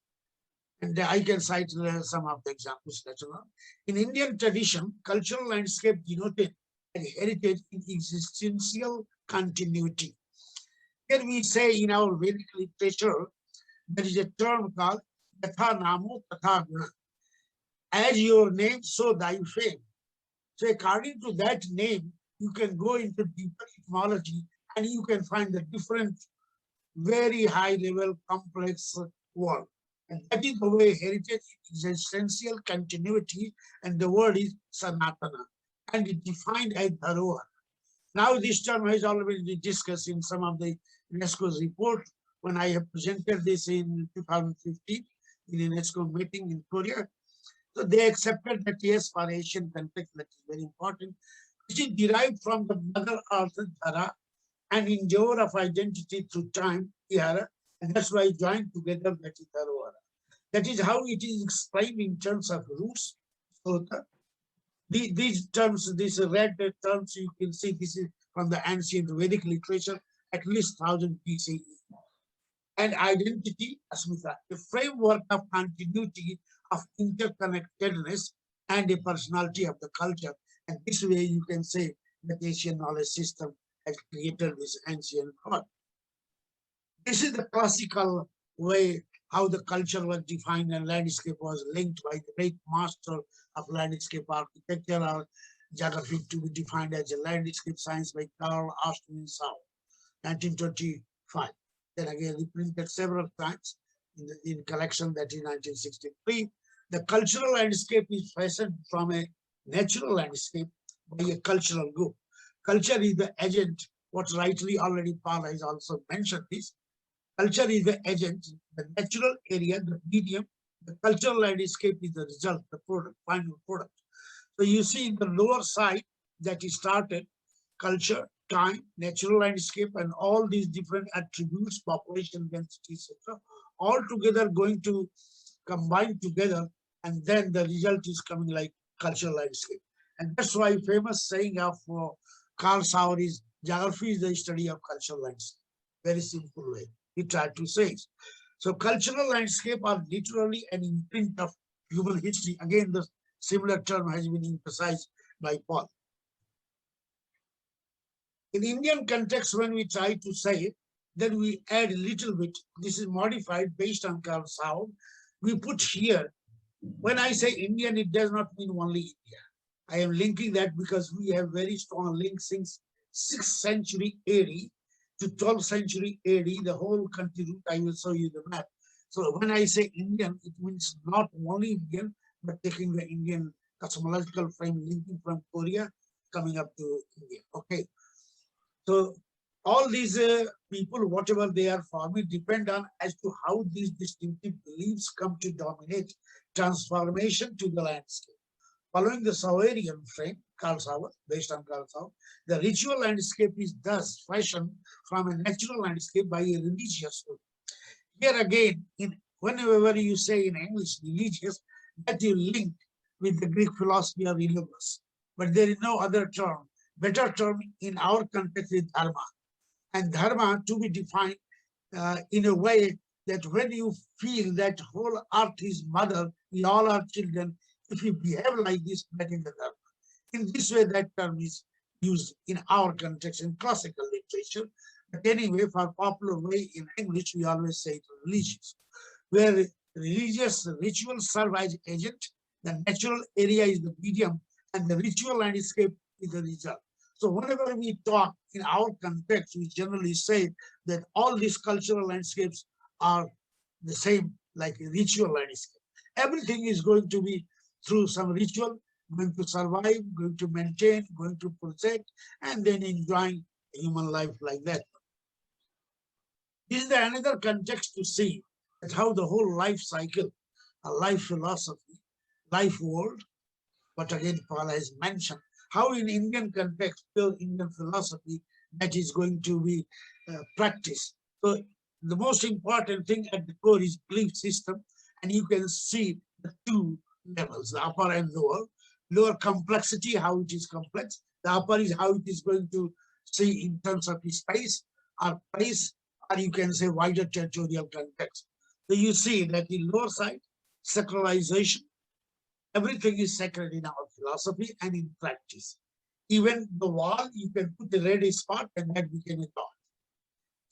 And I can cite some of the examples later on. In Indian tradition, cultural landscape denoted a heritage in existential continuity. Here we say in our Vedic literature, there is a term called Yatha Namo Tatha Guna. As your name, so thy fame. So according to that name, you can go into deeper etymology and you can find the different, very high level, complex word. And that is the way heritage is existential continuity, and the word is Sanatana, and it defined as Dharohar. Now this term has already been discussed in some of the UNESCO's report when I have presented this in 2015 in UNESCO meeting in Korea. So they accepted that yes, for Asian context, that is very important, which is derived from the mother earth, Dhara, and endeavor of identity through time, Ihara, and that's why joined together that is Dharohara. That is how it is explained in terms of roots. So these terms, these red terms, you can see this is from the ancient Vedic literature, at least 1000 BCE. And identity, asmita, a framework of continuity, of interconnectedness, and a personality of the culture. And this way you can say that Asian knowledge system has created this ancient thought. This is the classical way how the culture was defined and landscape was linked by the great master of landscape architecture or geography to be defined as a landscape science by Carl Austin Sau, 1925. Then again reprinted several times in collection that in 1963. The cultural landscape is fashioned from a natural landscape by a cultural group. Culture is the agent, what rightly already Paul has also mentioned this. Culture is the agent, the natural area, the medium. The cultural landscape is the result, the product, final product. So you see in the lower side that is started, culture, time, natural landscape, and all these different attributes, population density, etc., all together going to combine together, and then the result is coming like cultural landscape. And that's why famous saying of Carl Sauer is, geography is the study of cultural landscape. Very simple way he tried to say it. So cultural landscape are literally an imprint of human history. Again, the similar term has been emphasized by Paul. In Indian context, when we try to say it, then we add a little bit. This is modified based on Carl Sauer. We put here, when I say Indian, it does not mean only India. I am linking that because we have very strong links since 6th century AD to 12th century AD, the whole country route. I will show you the map. So when I say Indian, it means not only Indian, but taking the Indian cosmological frame, linking from Korea, coming up to India. Okay. So all these people, whatever they are forming, depend on as to how these distinctive beliefs come to dominate transformation to the landscape. Following the Sauerian frame, Carl Sauer, based on Carl Sauer, the ritual landscape is thus fashioned from a natural landscape by a religious group. Here again, whenever you say in English religious, that you link with the Greek philosophy of Ecology. But there is no other term. Better term in our context is dharma. And dharma to be defined in a way that when you feel that whole earth is mother, we all are children, if we behave like this, that is the dharma. In this way, that term is used in our context in classical literature. But anyway, for popular way in English, we always say it religious, where religious rituals serve as agent, the natural area is the medium, and the ritual landscape is the result. So whenever we talk in our context, we generally say that all these cultural landscapes are the same, like a ritual landscape. Everything is going to be through some ritual, going to survive, going to maintain, going to protect, and then enjoying human life like that. This is another context to see that how the whole life cycle, a life philosophy, life world, what again Paul has mentioned, how in Indian context, pure Indian philosophy, that is going to be practiced. So the most important thing at the core is belief system, and you can see the two levels, the upper and lower. Lower complexity, how it is complex. The upper is how it is going to see in terms of space or place, or you can say wider territorial context. So you see that the lower side, secularization, everything is sacred in our philosophy and in practice. Even the wall, you can put a red spot and that became a god.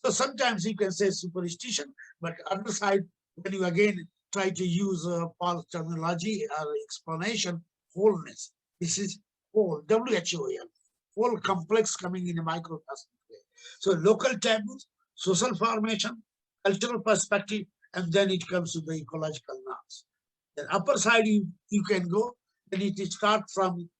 So sometimes you can say superstition, but other side, when you again try to use Paul's terminology or explanation, wholeness. This is whole, W-H-O-L, whole complex coming in a microcosmic way. So local taboos, social formation, cultural perspective, and then it comes to the ecological norms. The upper side you can go, then it start from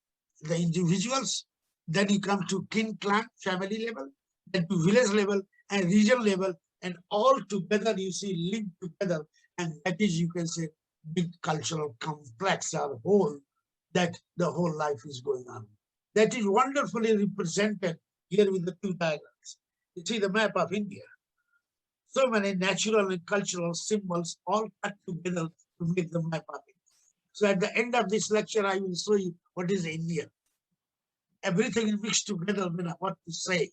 the individuals, then you come to kin, clan, family level, then to village level and regional level, and all together you see linked together, and that is, you can say, big cultural complex or whole, that the whole life is going on. That is wonderfully represented here with the two diagrams. You see the map of India. So many natural and cultural symbols all cut together to make the map of India. So at the end of this lecture, I will show you what is India. Everything is mixed together, what to say.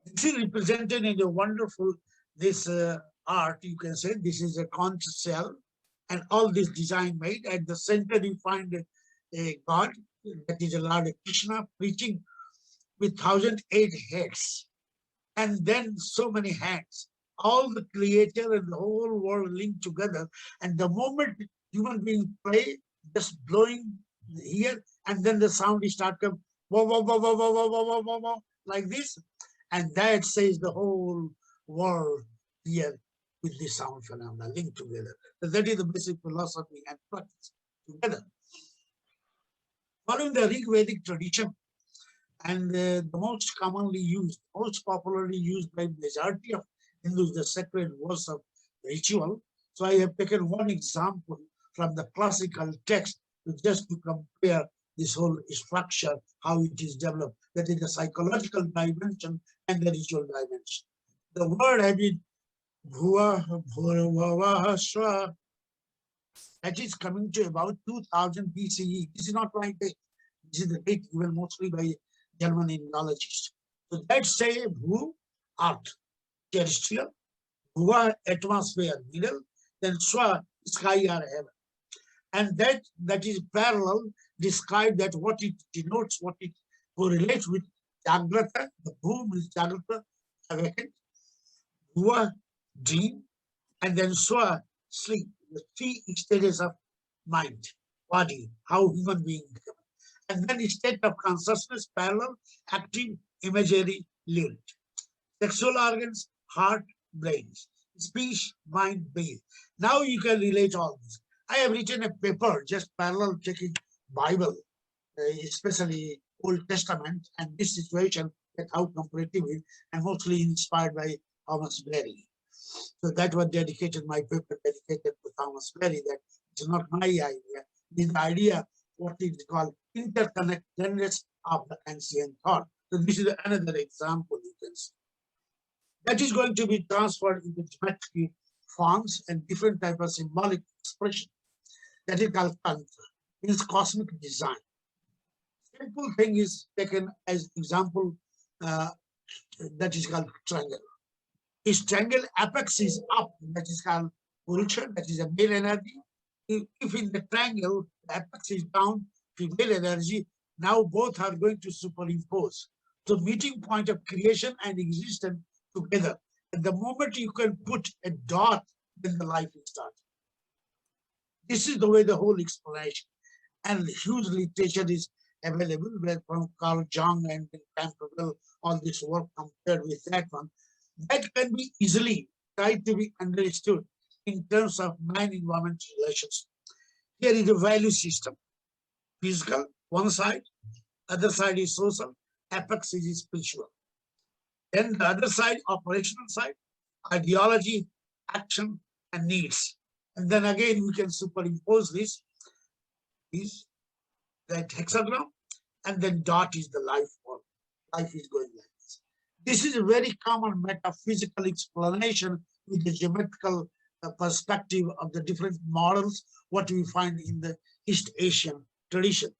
This is represented in a wonderful, this art, you can say, this is a conch shell, and all this design made. At the center, you find a god, that is a Lord Krishna, preaching with 1,008 heads, and then so many hands. All the creator and the whole world linked together. And the moment human beings play, just blowing here, and then the sound is start coming, whoa, whoa, whoa, whoa, whoa, whoa, whoa, whoa, whoa, like this. And that says the whole world here with the sound phenomena linked together. So that is the basic philosophy and practice together. Following the Rig Vedic tradition, and the most commonly used, most popularly used by majority of Hindus, the sacred words of ritual. So I have taken one example from the classical text just to compare this whole structure, how it is developed. That is the psychological dimension and the ritual dimension. The word had been bhuva, bhurva, shra. That is coming to about 2000 BCE. This is not like this is the date given mostly by German Indologists. So let's say bhu, earth, terrestrial, bhuva, atmosphere, middle, then swa, sky or heaven. And that is parallel, describe that what it denotes, what it correlates with Jagrata, the bhu is Jagrata, awakened, bhuva, dream, and then swa, sleep, the three stages of mind, body, how human being become. And then state of consciousness, parallel, active, imagery, lived. Sexual organs, heart, brains, speech, mind, brain. Now you can relate all this. I have written a paper just parallel taking Bible, especially Old Testament, and this situation, that how comparative is, and mostly inspired by Thomas Berry. So that was dedicated, my paper dedicated to Thomas Berry, that it's not my idea. It's the idea, what is called interconnectedness of the ancient thought. So this is another example you can see. That is going to be transferred into geometric forms and different type of symbolic expression. That is called Tantra. It is cosmic design. Simple thing is taken as example, that is called triangle. This triangle apex is up, that is called Purusha, that is a male energy. If in the triangle, the apex is down, female energy, now both are going to superimpose. So meeting point of creation and existence together. And the moment you can put a dot, then the life is started. This is the way the whole explanation. And huge literature is available, where from Carl Jung and Campbell, all this work compared with that one. That can be easily tried to be understood in terms of man-environment relations. Here is a value system. Physical, one side, other side is social, apex is spiritual. Then the other side, operational side, ideology, action, and needs. And then again, we can superimpose this that hexagram, and then dot is the life form. Life is going like this. This is a very common metaphysical explanation with the geometrical perspective of the different models, what we find in the East Asian tradition.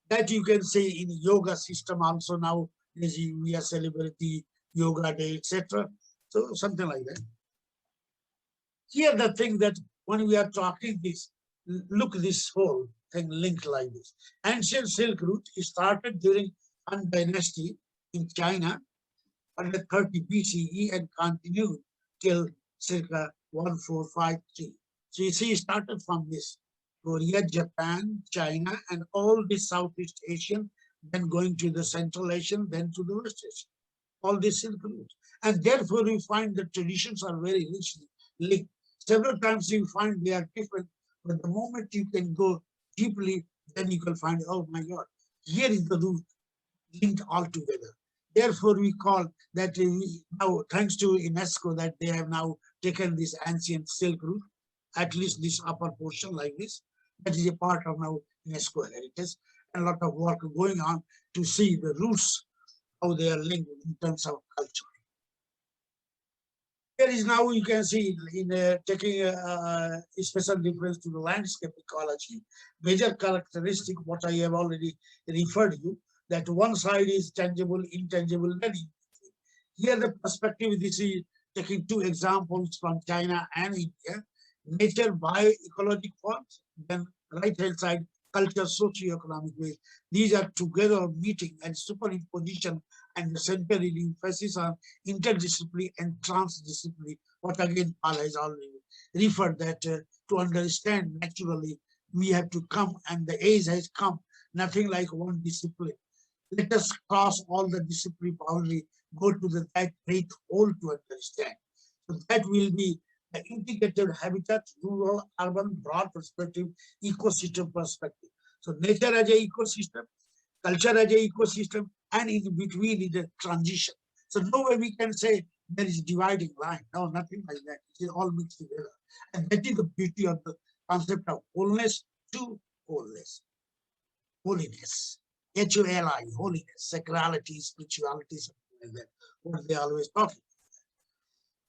That you can see in yoga system also now, we are celebrating yoga day, etc. So something like that. Here the thing that when we are talking this, look this whole thing linked like this. Ancient Silk Route started during Han Dynasty in China under 30 BCE and continued till circa 1453. So you see, it started from this Korea, Japan, China, and all the Southeast Asian, then going to the Central Asian, then to the West Asian. All this Silk Route. And therefore, we find the traditions are very richly linked. Several times you find they are different, but the moment you can go deeply, then you can find, oh my God, here is the root linked all together. Therefore, we call that now, thanks to UNESCO, that they have now taken this ancient Silk Route, at least this upper portion like this, that is a part of now UNESCO heritage, and a lot of work going on to see the roots, how they are linked in terms of culture. Here is now you can see in taking a special difference to the landscape ecology, major characteristic, what I have already referred you, that one side is tangible, intangible, then here the perspective, this is taking two examples from China and India, nature bioecologic forms, then right-hand side, culture, socio-economic ways. These are together meeting and superimposition and the central emphasis on interdisciplinary and transdisciplinary, what again Paul has already referred that to understand naturally, we have to come, and the age has come, nothing like one discipline. Let us cross all the discipline boundary, go to that great whole to understand. So that will be the integrated habitat, rural, urban, broad perspective, ecosystem perspective. So nature as an ecosystem, culture as an ecosystem, and in between is a transition. So no way we can say there is dividing line. No, nothing like that. It is all mixed together. And that is the beauty of the concept of wholeness to wholeness. Holiness. H-O-L-I, holiness, sacrality, spirituality, something like that. What they always talking.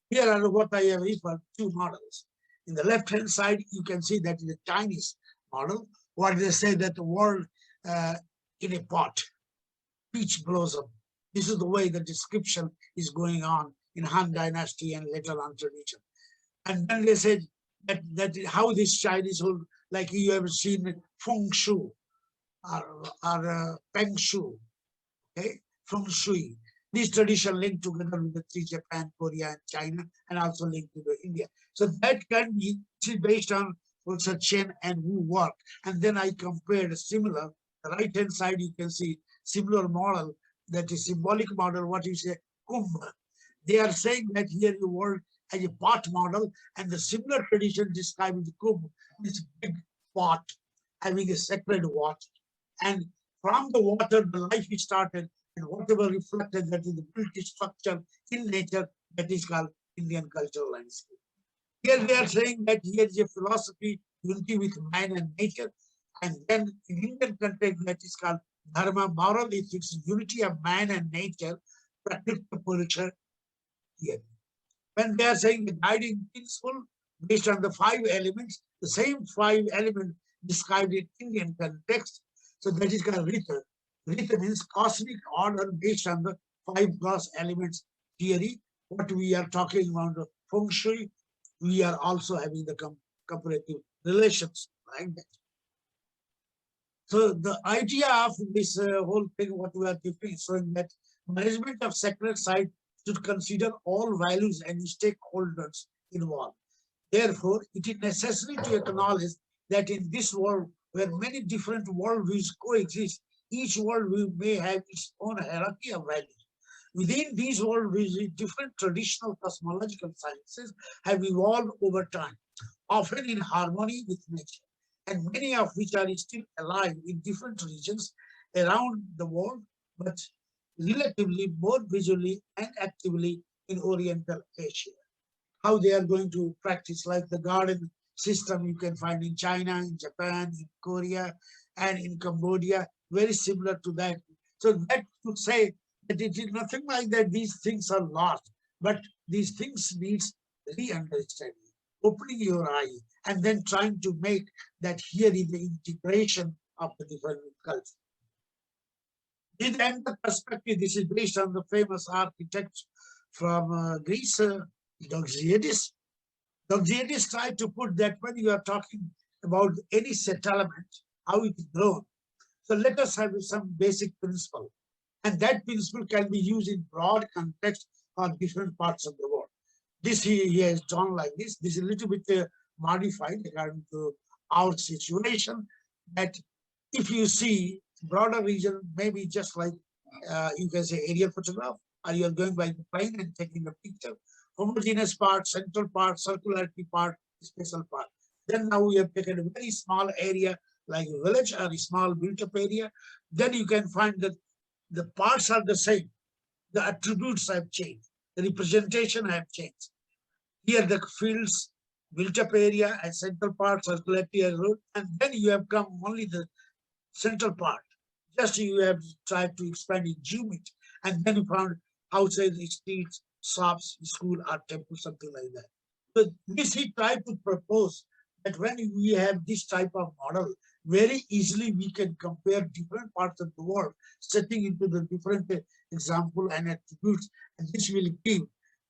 Here are what I have referred two models. In the left-hand side, you can see that in the Chinese model, what they say that the world in a pot, peach blossom. This is the way the description is going on in Han Dynasty and later on tradition. And then they said that how this Chinese whole, like you have seen feng shui or feng shui, okay, feng shui. This tradition linked together with the three Japan, Korea, and China, and also linked to the India. So that can be based on also Chen and Wu work. And then I compared a similar, the right-hand side, you can see similar model, that is symbolic model, what you say, Kumbh. They are saying that here you work as a pot model, and the similar tradition describing the Kumbh, this big pot having a sacred water. And from the water, the life is started, and whatever reflected that is the built structure in nature, that is called Indian cultural landscape. Here they are saying that here is a philosophy, unity with man and nature, and then in Indian context that is called dharma, moral ethics, unity of man and nature, practical culture here. When they are saying the guiding principle based on the 5 elements, the same 5 elements described in Indian context, so that is called Rita. Rita means cosmic order based on the 5 gross elements theory. What we are talking about the feng shui, we are also having the comparative relations like that. So the idea of this whole thing, what we are giving, showing that management of sacred site should consider all values and stakeholders involved. Therefore, it is necessary to acknowledge that in this world, where many different worldviews coexist, each worldview may have its own hierarchy of values. Within these worldviews, different traditional cosmological sciences have evolved over time, often in harmony with nature, and many of which are still alive in different regions around the world, but relatively more visually and actively in Oriental Asia. How they are going to practice, like the garden system you can find in China, in Japan, in Korea, and in Cambodia, very similar to that. So that would say that it is nothing like that these things are lost, but these things needs re-understanding, opening your eye, and then trying to make that here is the integration of the different cultures. In the end, the perspective, this is based on the famous architect from Greece, Doxiadis. Doxiadis tried to put that when you are talking about any settlement, how it is grown. So let us have some basic principle. And that principle can be used in broad context on different parts of the world. This he has done like this. This is a little bit modified according to our situation. That if you see broader region, maybe just like you can say aerial photograph, or you are going by the plane and taking a picture. Homogeneous part, central part, circularity part, special part. Then now we have taken a very small area like a village or a small built-up area. Then you can find that the parts are the same. The attributes have changed. The representation have changed. Here the fields, built-up area and central part, circularity and road, and then you have come only the central part. Just you have tried to expand in geometry, and then you found outside the streets, shops, school, or temple, something like that. So this he tried to propose that when we have this type of model, very easily we can compare different parts of the world, setting into the different example and attributes, and this will give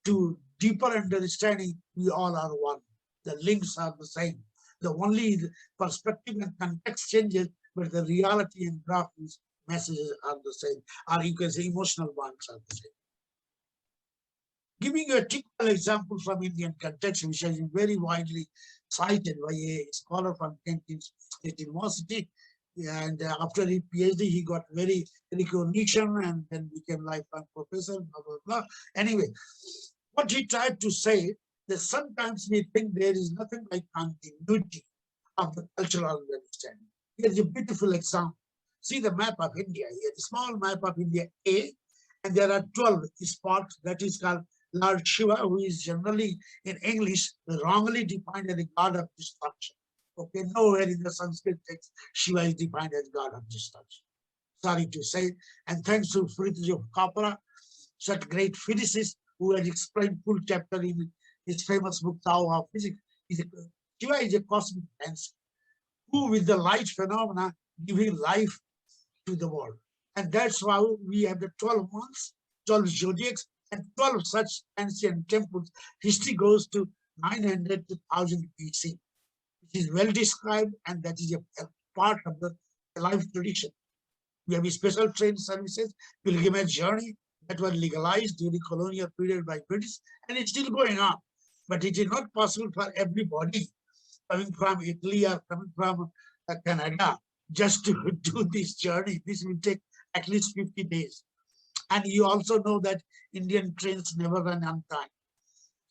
to deeper understanding we all are one. The links are the same. The only perspective and context changes, but the reality and graphics messages are the same, or you can say emotional bonds are the same. Giving you a typical example from Indian context, which has been very widely cited by a scholar from Kent State University, and after his PhD, he got very recognition and then became lifelong professor, blah, blah, blah. Anyway, what he tried to say that sometimes we think there is nothing like continuity of the cultural understanding. Here's a beautiful example. See the map of India here, the small map of India A, and there are 12 spots that is called Lord Shiva, who is generally in English wrongly defined as the god of destruction. Okay, nowhere in the Sanskrit text Shiva is defined as god of destruction. Sorry to say, and thanks to Friedrich of Capra, such great physicist who has explained full chapter in his famous book Tao of Physics. Shiva is a cosmic dancer who, with the light phenomena, giving life to the world. And that's why we have the 12 months, 12 zodiacs, and 12 such ancient temples. History goes to 900 to 1000 BC. It is well described, and that is a part of the life tradition. We have special train services, pilgrimage journey that were legalized during colonial period by British, and it's still going on. But it is not possible for everybody coming from Italy or coming from Canada just to do this journey. This will take at least 50 days. And you also know that Indian trains never run on time.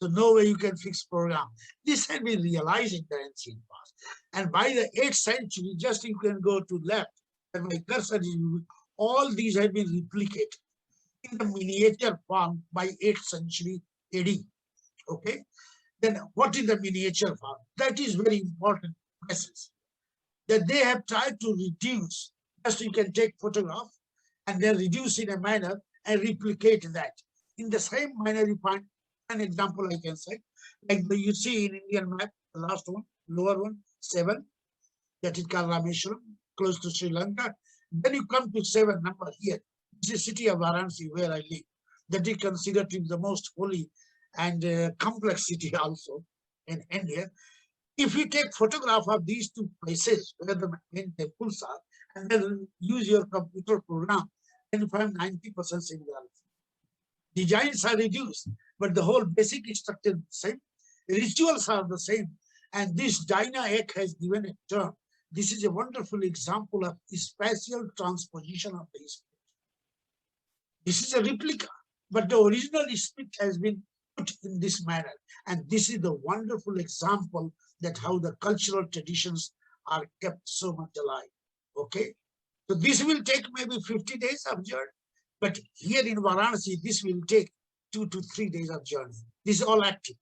So no way you can fix program. This had been realized in the ancient past. And by the 8th century, just you can go to left, and my cursor is, all these have been replicated in the miniature form by 8th century AD. Okay. Then what is the miniature form? That is very important message. That they have tried to reduce, just you can take photograph and then reduce in a manner and replicate that. In the same manner, you find an example I can say, like you see in Indian map, the last one, lower one, 7, that is called Rameshwaram, close to Sri Lanka. Then you come to 7 number here. It's the city of Varanasi where I live. That is considered to be the most holy and complex city also in India. If you take photograph of these two places where the main temples are, and then use your computer program, then you find 90% similarity. Designs are reduced, but the whole basic structure is the same. Rituals are the same. And this DayICOMOS has given a term. This is a wonderful example of spatial transposition of the spirit. This is a replica, but the original spirit has been put in this manner. And this is the wonderful example that how the cultural traditions are kept so much alive. Okay. So this will take maybe 50 days of journey. But here in Varanasi, this will take 2 to 3 days of journey. This is all active.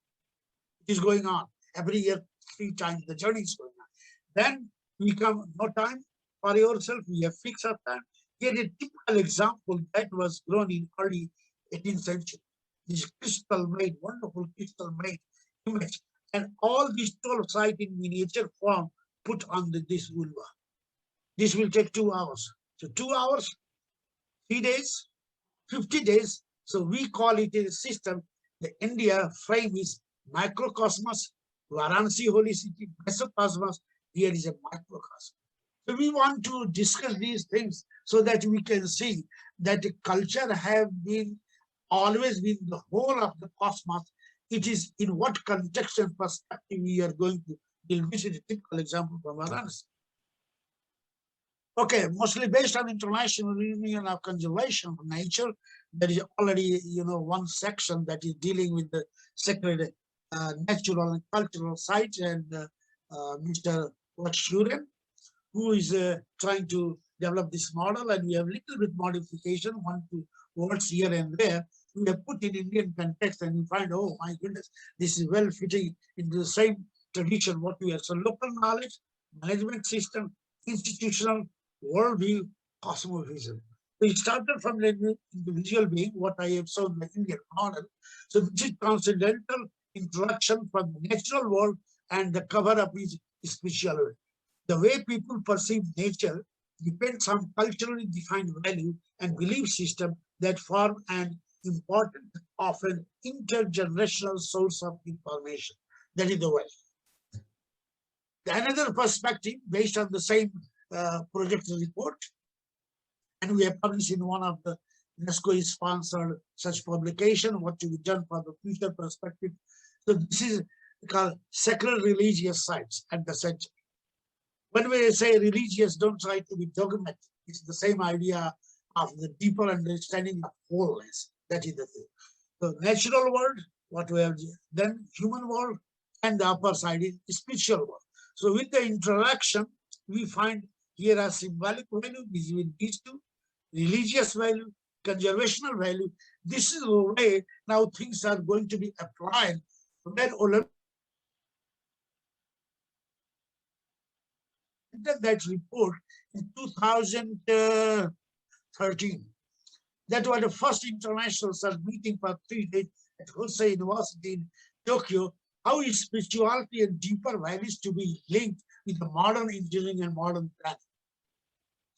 It is going on. Every year, 3 times the journey is going on. Then we come, no time, for yourself. We have fixed our time. Here a typical example that was grown in early 18th century. This crystal made, wonderful crystal made image, and all these 12 sites in miniature form put on this vulva. This will take 2 hours. So 2 hours, 3 days, 50 days. So we call it a system. The India frame is microcosmos, Varanasi holy city, mesocosmos. Here is a microcosmos. So we want to discuss these things so that we can see that the culture have been always been the whole of the cosmos. It is in what context and perspective we are going to deal with. A typical example from Varanasi. Okay, mostly based on International Union of Conservation of Nature. There is already, one section that is dealing with the sacred natural and cultural sites, and Mr. Schuren, who is trying to develop this model, and we have little bit modification, 1-2 words here and there. We have put in Indian context, and we find, oh my goodness, this is well fitting into the same tradition what we have. So local knowledge, management system, institutional, worldview, cosmovision. We started from the individual being, what I have shown the Indian model. So this is transcendental introduction from the natural world, and the cover up is spirituality. The way people perceive nature depends on culturally defined value and belief system that form an important, often intergenerational source of information. That is the way. Another perspective based on the same project report, and we have published in one of the UNESCO sponsored such publication, what to be done for the future perspective. So this is called sacred religious sites at the center. When we say religious, don't try to be dogmatic. It's the same idea of the deeper understanding of wholeness. That is the thing. So natural world, what we have then human world, and the upper side is spiritual world. So with the interaction, we find here a symbolic value between these two, religious value, conservational value. This is the way now things are going to be applied. When Olympic that report in 2013. That was the first international meeting for 3 days at Hosei University in Tokyo. How is spirituality and deeper values to be linked with the modern engineering and modern planning?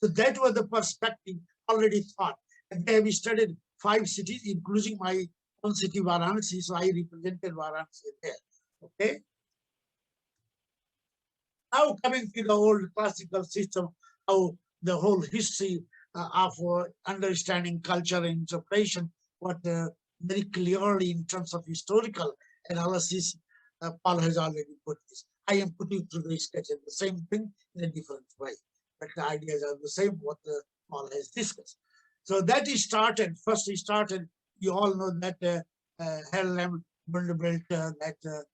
So that was the perspective already thought. And they have studied 5 cities, including my own city, Varanasi. So I represented Varanasi there. Okay. Now coming to the old classical system, how the whole history of understanding culture and interpretation, what very clearly in terms of historical analysis, Paul has already put this. I am putting through the sketch the same thing in a different way, but the ideas are the same what Paul has discussed. So that is started, first he started, you all know that Harlem Vanderbilt, that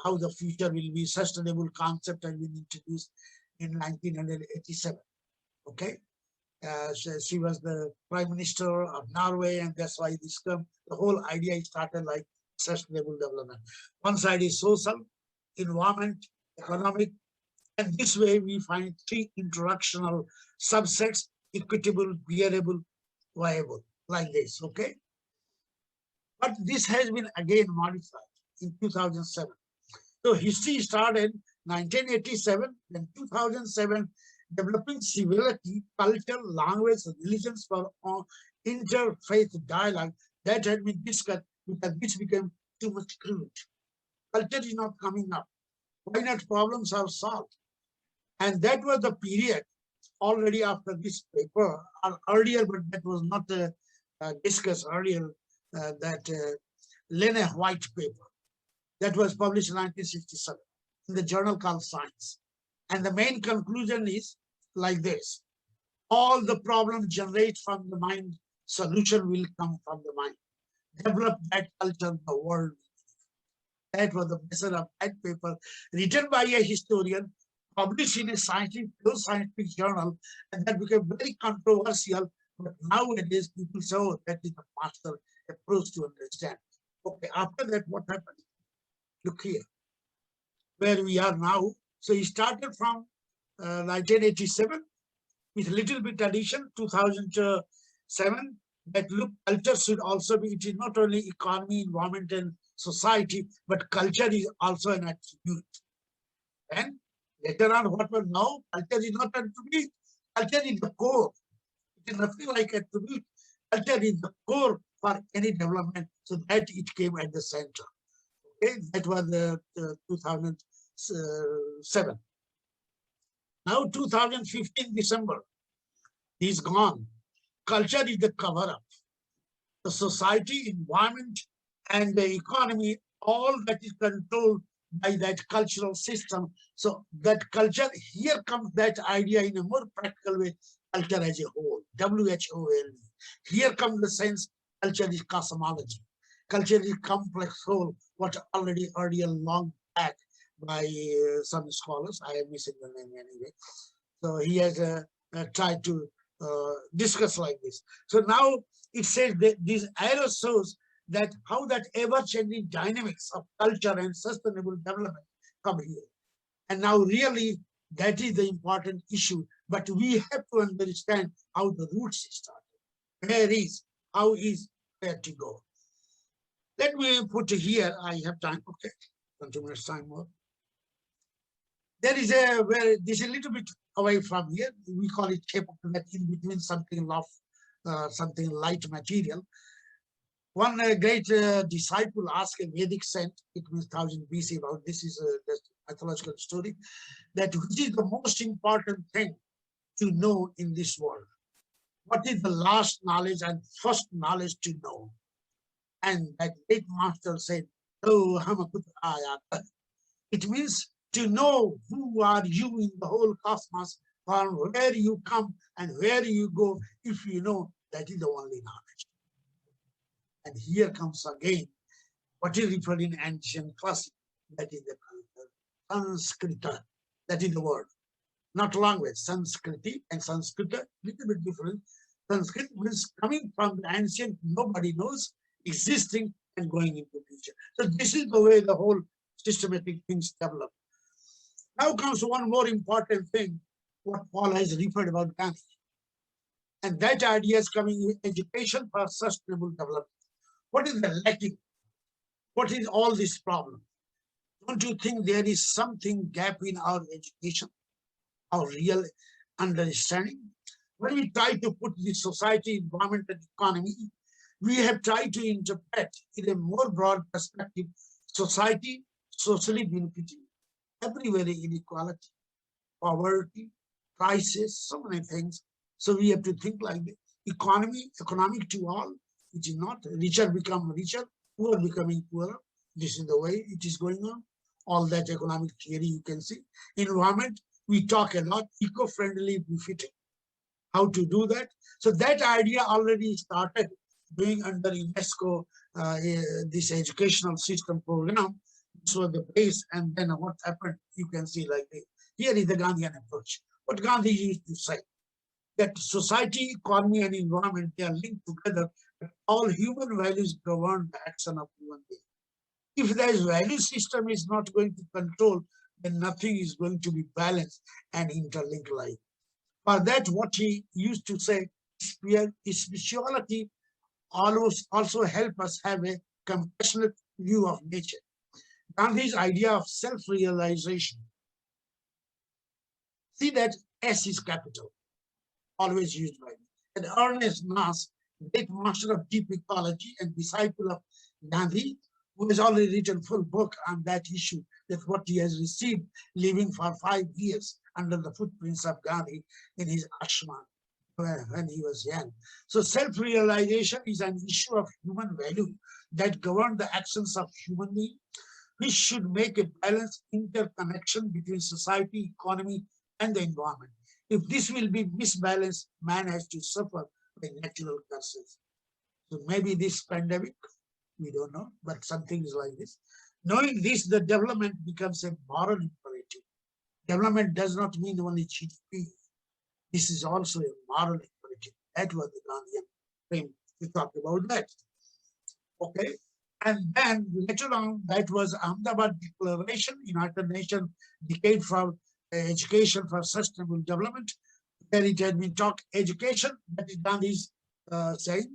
how the future will be sustainable concept has been introduced in 1987. Okay, so she was the Prime Minister of Norway, and that's why this the whole idea started like sustainable development. One side is social, environment, economic, and this way we find 3 introductional subsets: equitable, bearable, viable, like this. Okay, but this has been again modified in 2007. So history started 1987, then 2007, developing civility, culture, language, religions for interfaith dialogue that had been discussed because this became too much crude. Culture is not coming up. Why not problems are solved? And that was the period already after this paper, or earlier, but that was not discussed earlier, that Lene White paper. That was published in 1967 in the journal called Science. And the main conclusion is like this: all the problems generate from the mind, solution will come from the mind. Develop that culture, the world. That was the message of that paper, written by a historian, published in a scientific journal, and that became very controversial. But nowadays, people say, oh, that is the master approach to understand. Okay, after that, what happened? Look here, where we are now. So he started from 1987, with little bit addition, 2007, that look, culture should also be, it is not only economy, environment, and society, but culture is also an attribute. And later on, what was now, culture is not an attribute, culture is the core. It is nothing like attribute. Culture is the core for any development, so that it came at the center. Okay, that was 2007. Now 2015 December is gone. Culture is the cover-up. The society, environment, and the economy, all that is controlled by that cultural system. So that culture, here comes that idea in a more practical way, culture as a whole, WHOL. Here comes the sense, culture is cosmology. Culture is complex whole, what already earlier long back by some scholars, I am missing the name anyway. So he has tried to discuss like this. So now it says that this arrow shows that how that ever-changing dynamics of culture and sustainable development come here. And now really that is the important issue, but we have to understand how the roots started. Where is, how is, where to go. Let me put here, I have time, okay, 20 minutes time more. There is where this is a little bit away from here. We call it that in between something love, something light material. One great disciple asked a Vedic saint, it means 1000 BC, about this is a mythological story, that which is the most important thing to know in this world? What is the last knowledge and first knowledge to know? And that great master said, oh, it means to know who are you in the whole cosmos, from where you come and where you go. If you know, that is the only knowledge. And here comes again what is referred in ancient classic, that is the culture, Sanskrita, that is the word, not language. Sanskriti and Sanskrita, little bit different. Sanskrit means coming from the ancient, nobody knows, existing and going into the future. So this is the way the whole systematic things develop. Now comes one more important thing, what Paul has referred about Gandhi. And that idea is coming in education for sustainable development. What is the lacking? What is all this problem? Don't you think there is something gap in our education, our real understanding? When we try to put the society, environment, and economy, we have tried to interpret in a more broad perspective, society, socially benefiting, everywhere inequality, poverty, crisis, so many things. So we have to think like this. Economy, economic to all, it is not. Richer become richer, poor becoming poorer. This is the way it is going on. All that economic theory you can see. Environment, we talk a lot, eco-friendly befitting. How to do that? So that idea already started being under UNESCO, this educational system program. So the base, and then what happened, you can see like this. Here is the Gandhian approach. What Gandhi used to say, that society, economy, and environment, they are linked together, but all human values govern the action of human being. If the value system is not going to control, then nothing is going to be balanced and interlinked life. For that, what he used to say, spirituality also help us have a compassionate view of nature. Gandhi's idea of self-realization. See that S is capital, always used by me. And Ernest Nass, great master of deep ecology and disciple of Gandhi, who has already written a full book on that issue, that what he has received living for 5 years under the footprints of Gandhi in his ashram when he was young. So self-realization is an issue of human value that governs the actions of human beings, which should make a balanced interconnection between society, economy, and the environment. If this will be misbalanced, man has to suffer by natural curses. So maybe this pandemic, we don't know, but something is like this. Knowing this, the development becomes a moral imperative. Development does not mean only GDP. This is also a moral imperative. That was the Gandhian frame. We talked about that. Okay. And then later on, that was Ahmedabad Declaration, United Nations Decade for Education for Sustainable Development, There it has been taught education, that is Gandhi's saying,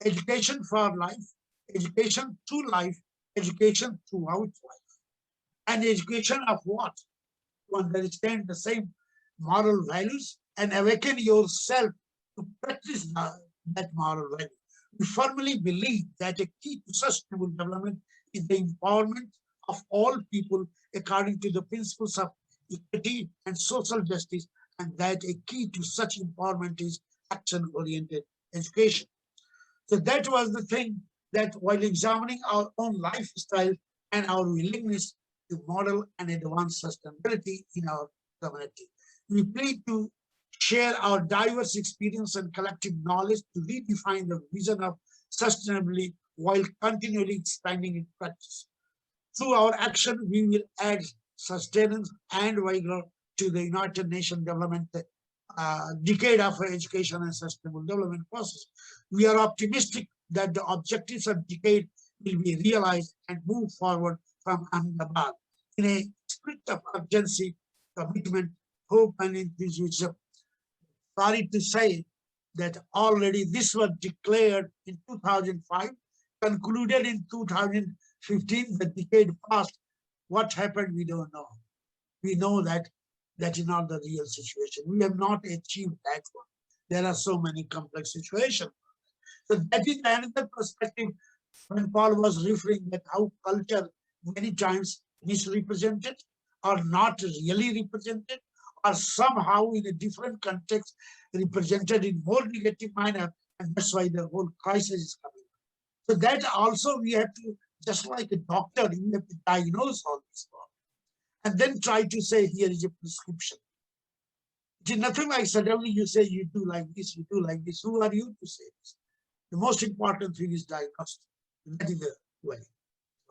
education for life, education to life, education throughout life. And education of what? To understand the same moral values and awaken yourself to practice that moral value. We firmly believe that a key to sustainable development is the empowerment of all people according to the principles of equity and social justice, and that a key to such empowerment is action-oriented education. So that was the thing, that while examining our own lifestyle and our willingness to model and advance sustainability in our community, we plead to share our diverse experience and collective knowledge to redefine the vision of sustainability while continually expanding its practice. Through our action, we will add sustenance and vigor to the United Nations Development Decade of Education and Sustainable Development process. We are optimistic that the objectives of decade will be realized and move forward from Ahmedabad in a spirit of urgency, commitment, hope, and enthusiasm. Sorry to say that already this was declared in 2005, concluded in 2015, the decade passed. What happened, we don't know. We know that that is not the real situation. We have not achieved that one. There are so many complex situations. So that is another perspective when Paul was referring that how culture many times misrepresented or not really represented, or somehow in a different context represented in more negative manner, and that's why the whole crisis is coming. So that also we have to, just like a doctor, you have to diagnose all this problem and then try to say here is a prescription. It is nothing like suddenly you say you do like this, you do like this. Who are you to say this? The most important thing is diagnostic. That is the way.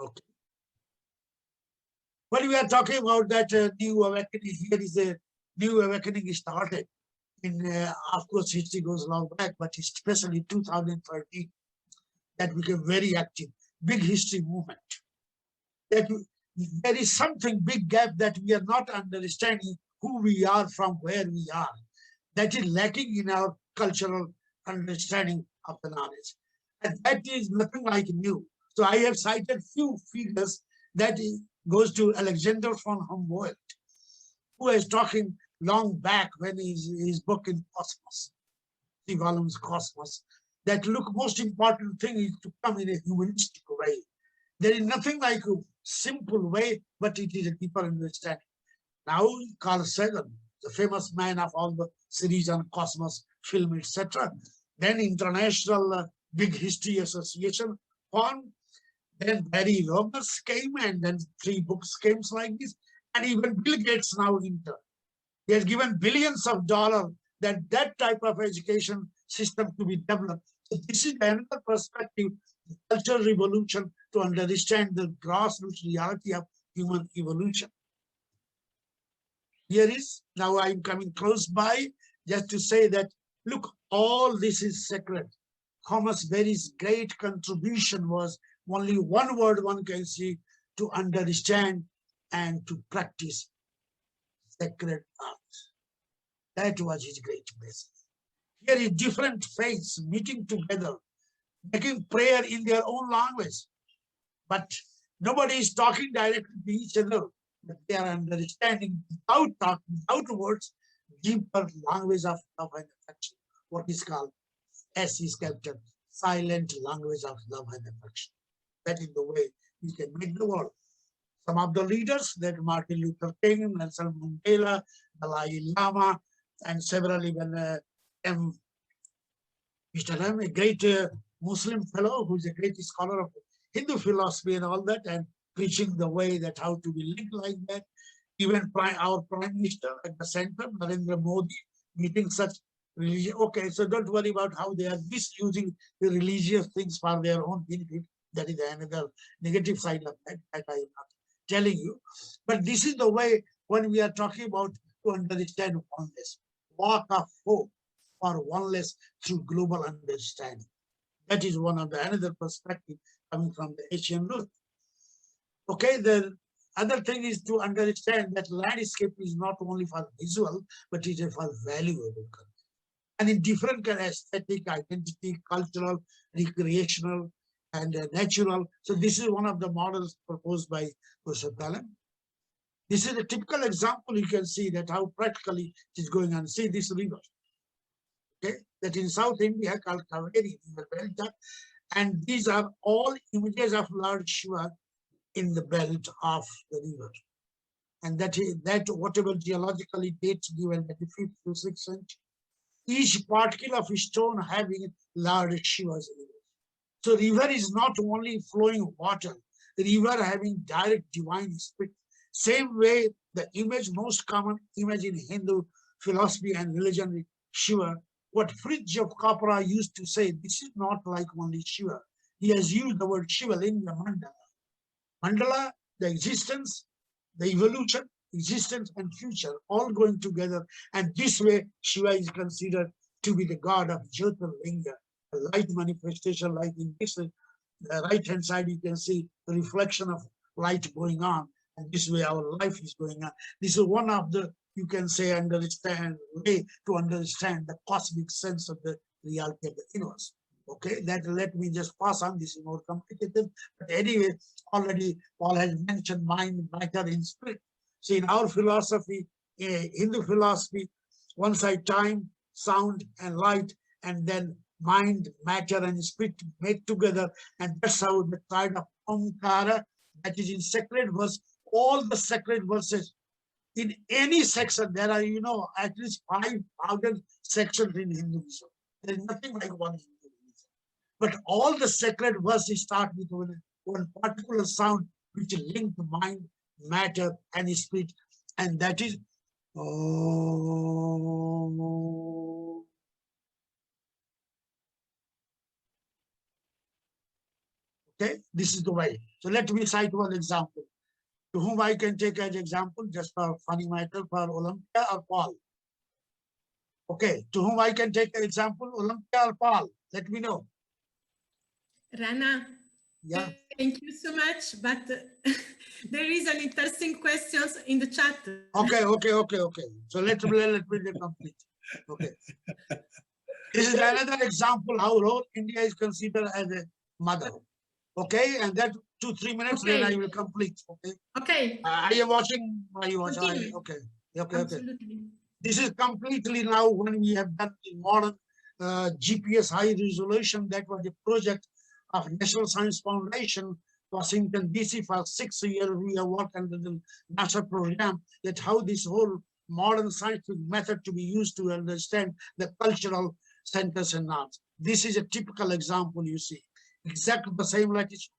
Okay. When we are talking about that new awakening, here is a new awakening started. Of course, history goes long back, but especially 2013, that became very active. Big history movement. That there is something big gap that we are not understanding who we are from where we are. That is lacking in our cultural understanding of the knowledge. And that is nothing like new. So I have cited few figures that goes to Alexander von Humboldt, who is talking long back when his book in Cosmos, 3 volumes Cosmos, that look, most important thing is to come in a humanistic way. There is nothing like a simple way, but it is a deeper understanding. Now, Carl Sagan, the famous man of all the series on Cosmos, film, etc., then International Big History Association formed, then Barry Roberts came, and then 3 books came like this, and even Bill Gates now entered. He has given billions of dollars that type of education system to be developed. So this is another perspective, the cultural revolution, to understand the grassroots reality of human evolution. Here is, now I'm coming close by, just to say that, look, all this is sacred. Thomas Berry's great contribution was only one word one can see: to understand and to practice sacred art. That was his great message. Here is different faiths meeting together, making prayer in their own language. But nobody is talking directly to each other, but they are understanding without talk, without words, deeper language of love and affection. What is called, as is captured, silent language of love and affection. That is the way we can make the world. Some of the leaders, that Martin Luther King, Nelson Mandela, Dalai Lama, and several even Mr. M, a great Muslim fellow who is a great scholar of Hindu philosophy and all that, and preaching the way that how to be lived like that. Even our Prime Minister at the center, Narendra Modi, meeting such religion. Okay, so don't worry about how they are misusing the religious things for their own benefit. That is another negative side of that I am not telling you. But this is the way when we are talking about to understand oneness. Walk of hope for oneness through global understanding. That is one of the another perspective coming from the Asian root. Okay, Other thing is to understand that landscape is not only for visual, but it is for valuable. And in different kind of aesthetic, identity, cultural, recreational, and natural. So this is one of the models proposed by Satyam. This is a typical example. You can see that how practically it is going on. See this river, okay, that in South India called Kaveri River Delta, and these are all images of Lord Shiva in the belt of the river. And that whatever geologically dates given at the 5th to 6th century, each particle of stone having Lord Shiva's river. So river is not only flowing water, the river having direct divine spirit. Same way, the image, most common image in Hindu philosophy and religion, Shiva, what Fridge of Capra used to say, this is not like only Shiva. He has used the word Shiva in the mandala. Mandala, the existence, the evolution, existence and future, all going together. And this way, Shiva is considered to be the god of Jyotirlinga, a light manifestation, like in this right-hand side, you can see the reflection of light going on. And this way our life is going on. This is one of the, you can say, way to understand the cosmic sense of the reality of the universe. Okay, that let me just pass on. This is more complicated. But anyway, already Paul has mentioned mind, matter, and spirit. So in our philosophy, Hindu philosophy, one side time, sound, and light, and then mind, matter, and spirit made together. And that's how the side of Omkara, that is in sacred verse, all the sacred verses in any section, there are, at least 5,000 sections in Hinduism. There is nothing like one in Hinduism. But all the sacred verses start with one particular sound which link mind, matter, and spirit, and that is Om. Okay, this is the way. So let me cite one example. To whom I can take as example, just for funny matter, for Olympia or Paul. Okay, to whom I can take an example, Olympia or Paul? Let me know. Rana, Yeah. thank you so much, but there is an interesting question in the chat. Okay. So let me complete. Okay. This is another example how whole India is considered as a mother. Okay, and that 2-3 minutes, Okay. then I will complete. Okay. Okay. Are you watching? Are you watching? Continue. Okay. Absolutely. This is completely now when we have done the modern GPS high resolution. That was a project of National Science Foundation, Washington, DC for 6 years. We have worked under the NASA program that how this whole modern scientific method to be used to understand the cultural centers and norms. This is a typical example you see. Exactly the same latitude,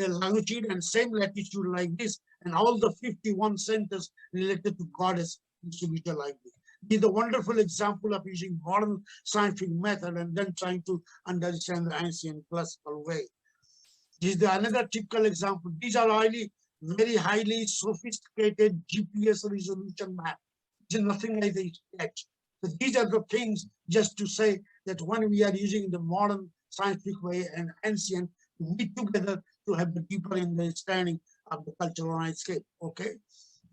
longitude and same latitude like this, and all the 51 centers related to goddess distributed like this. This is a wonderful example of using modern scientific method and then trying to understand the ancient classical way. This is another typical example. These are very highly sophisticated GPS resolution map. There's nothing like this yet. So these are the things just to say that when we are using the modern scientific way and ancient, we meet together to have the deeper understanding of the cultural landscape. Okay.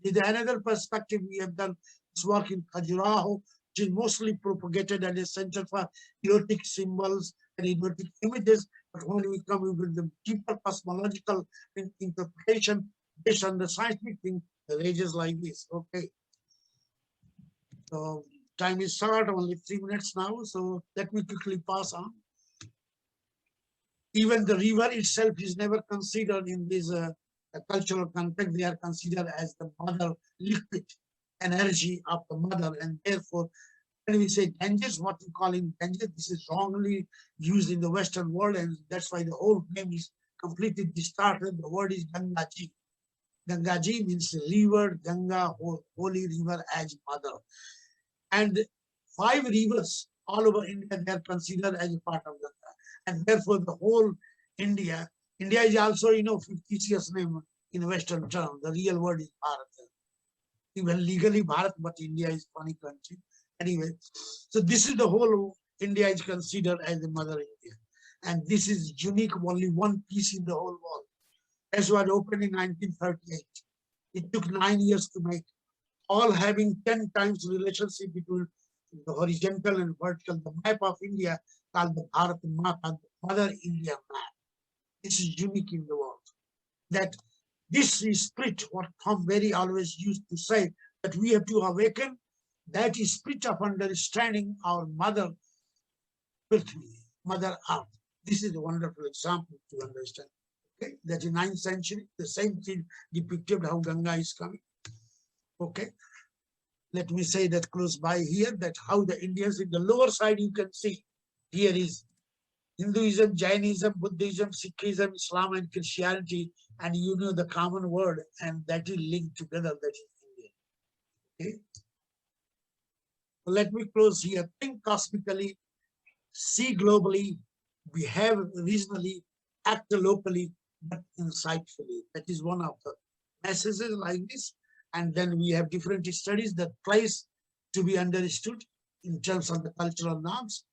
With another perspective, we have done this work in Khajuraho, which is mostly propagated as a center for erotic symbols and erotic images. But when we come with the deeper cosmological interpretation based on the scientific thing, the ranges like this. Okay. So time is short, only 3 minutes now. So let me quickly pass on. Even the river itself is never considered in this cultural context. They are considered as the mother liquid energy of the mother, and therefore when we say Ganges, what we call in Ganges, this is wrongly used in the Western world, and that's why the whole name is completely distorted. The word is Gangaji. Gangaji means river, Ganga, holy river as mother. And 5 rivers all over India, they are considered as a part of Ganga. And therefore the whole India is also, fictitious name in Western term. The real word is Bharat. Even legally Bharat, but India is funny country. Anyway, so this is the whole India is considered as the mother India. And this is unique, only one piece in the whole world. That's what opened in 1938. It took 9 years to make, all having 10 times relationship between the horizontal and vertical. The map of India called the Bharat Map, the Mother India map. This is unique in the world. That this is spirit, what Tom Berry always used to say, that we have to awaken, that is spirit of understanding our mother Prithvi, Mother Earth. This is a wonderful example to understand. Okay, that in 9th century, the same thing depicted how Ganga is coming. Okay, let me say that close by here, that how the Indians in the lower side you can see, here is Hinduism, Jainism, Buddhism, Sikhism, Islam, and Christianity, and you know the common word, and that is linked together, that is India. Okay. Let me close here. Think cosmically, see globally, behave regionally, act locally, but insightfully. That is one of the messages like this. And then we have different studies that place to be understood in terms of the cultural norms.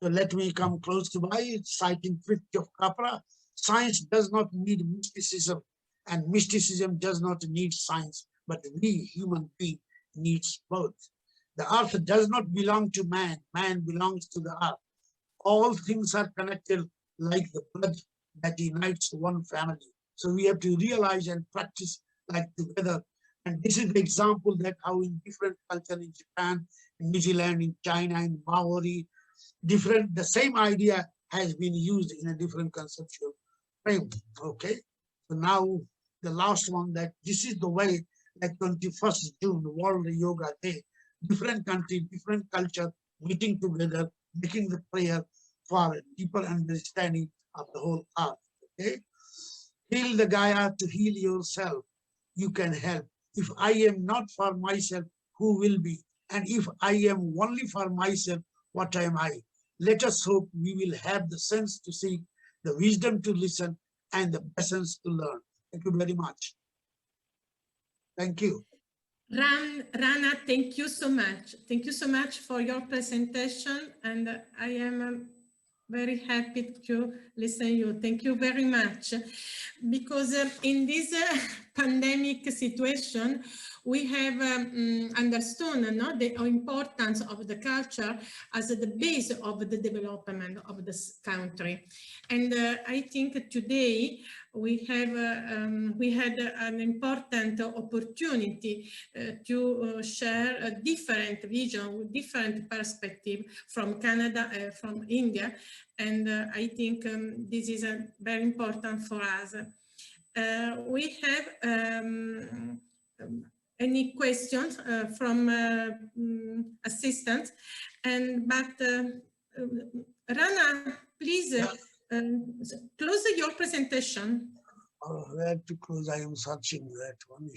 So let me come close to my citing Fifth of Capra. Science does not need mysticism, and mysticism does not need science, but we human beings needs both. The earth does not belong to man, man belongs to the earth. All things are connected like the blood that unites one family. So we have to realize and practice like together. And this is the example that how in different cultures in Japan, in New Zealand, in China, in Maori, different, the same idea has been used in a different conceptual frame. Okay. So now the last one, that this is the way, like 21st June, World Yoga Day, different country, different culture meeting together, making the prayer for deeper understanding of the whole earth. Okay. Heal the Gaia to heal yourself. You can help. If I am not for myself, who will be? And if I am only for myself, what am I? Let us hope we will have the sense to seek, the wisdom to listen, and the lessons to learn. Thank you very much. Thank you. Rana, thank you so much. Thank you so much for your presentation, and I am very happy to listen to you. Thank you very much. Because in this pandemic situation, we have understood the importance of the culture as the base of the development of this country. And I think today we had an important opportunity to share a different vision, different perspective from Canada, from India. And I think this is very important for us. We have any questions from assistants, but Rana, please close your presentation. Where to close? I am searching that one.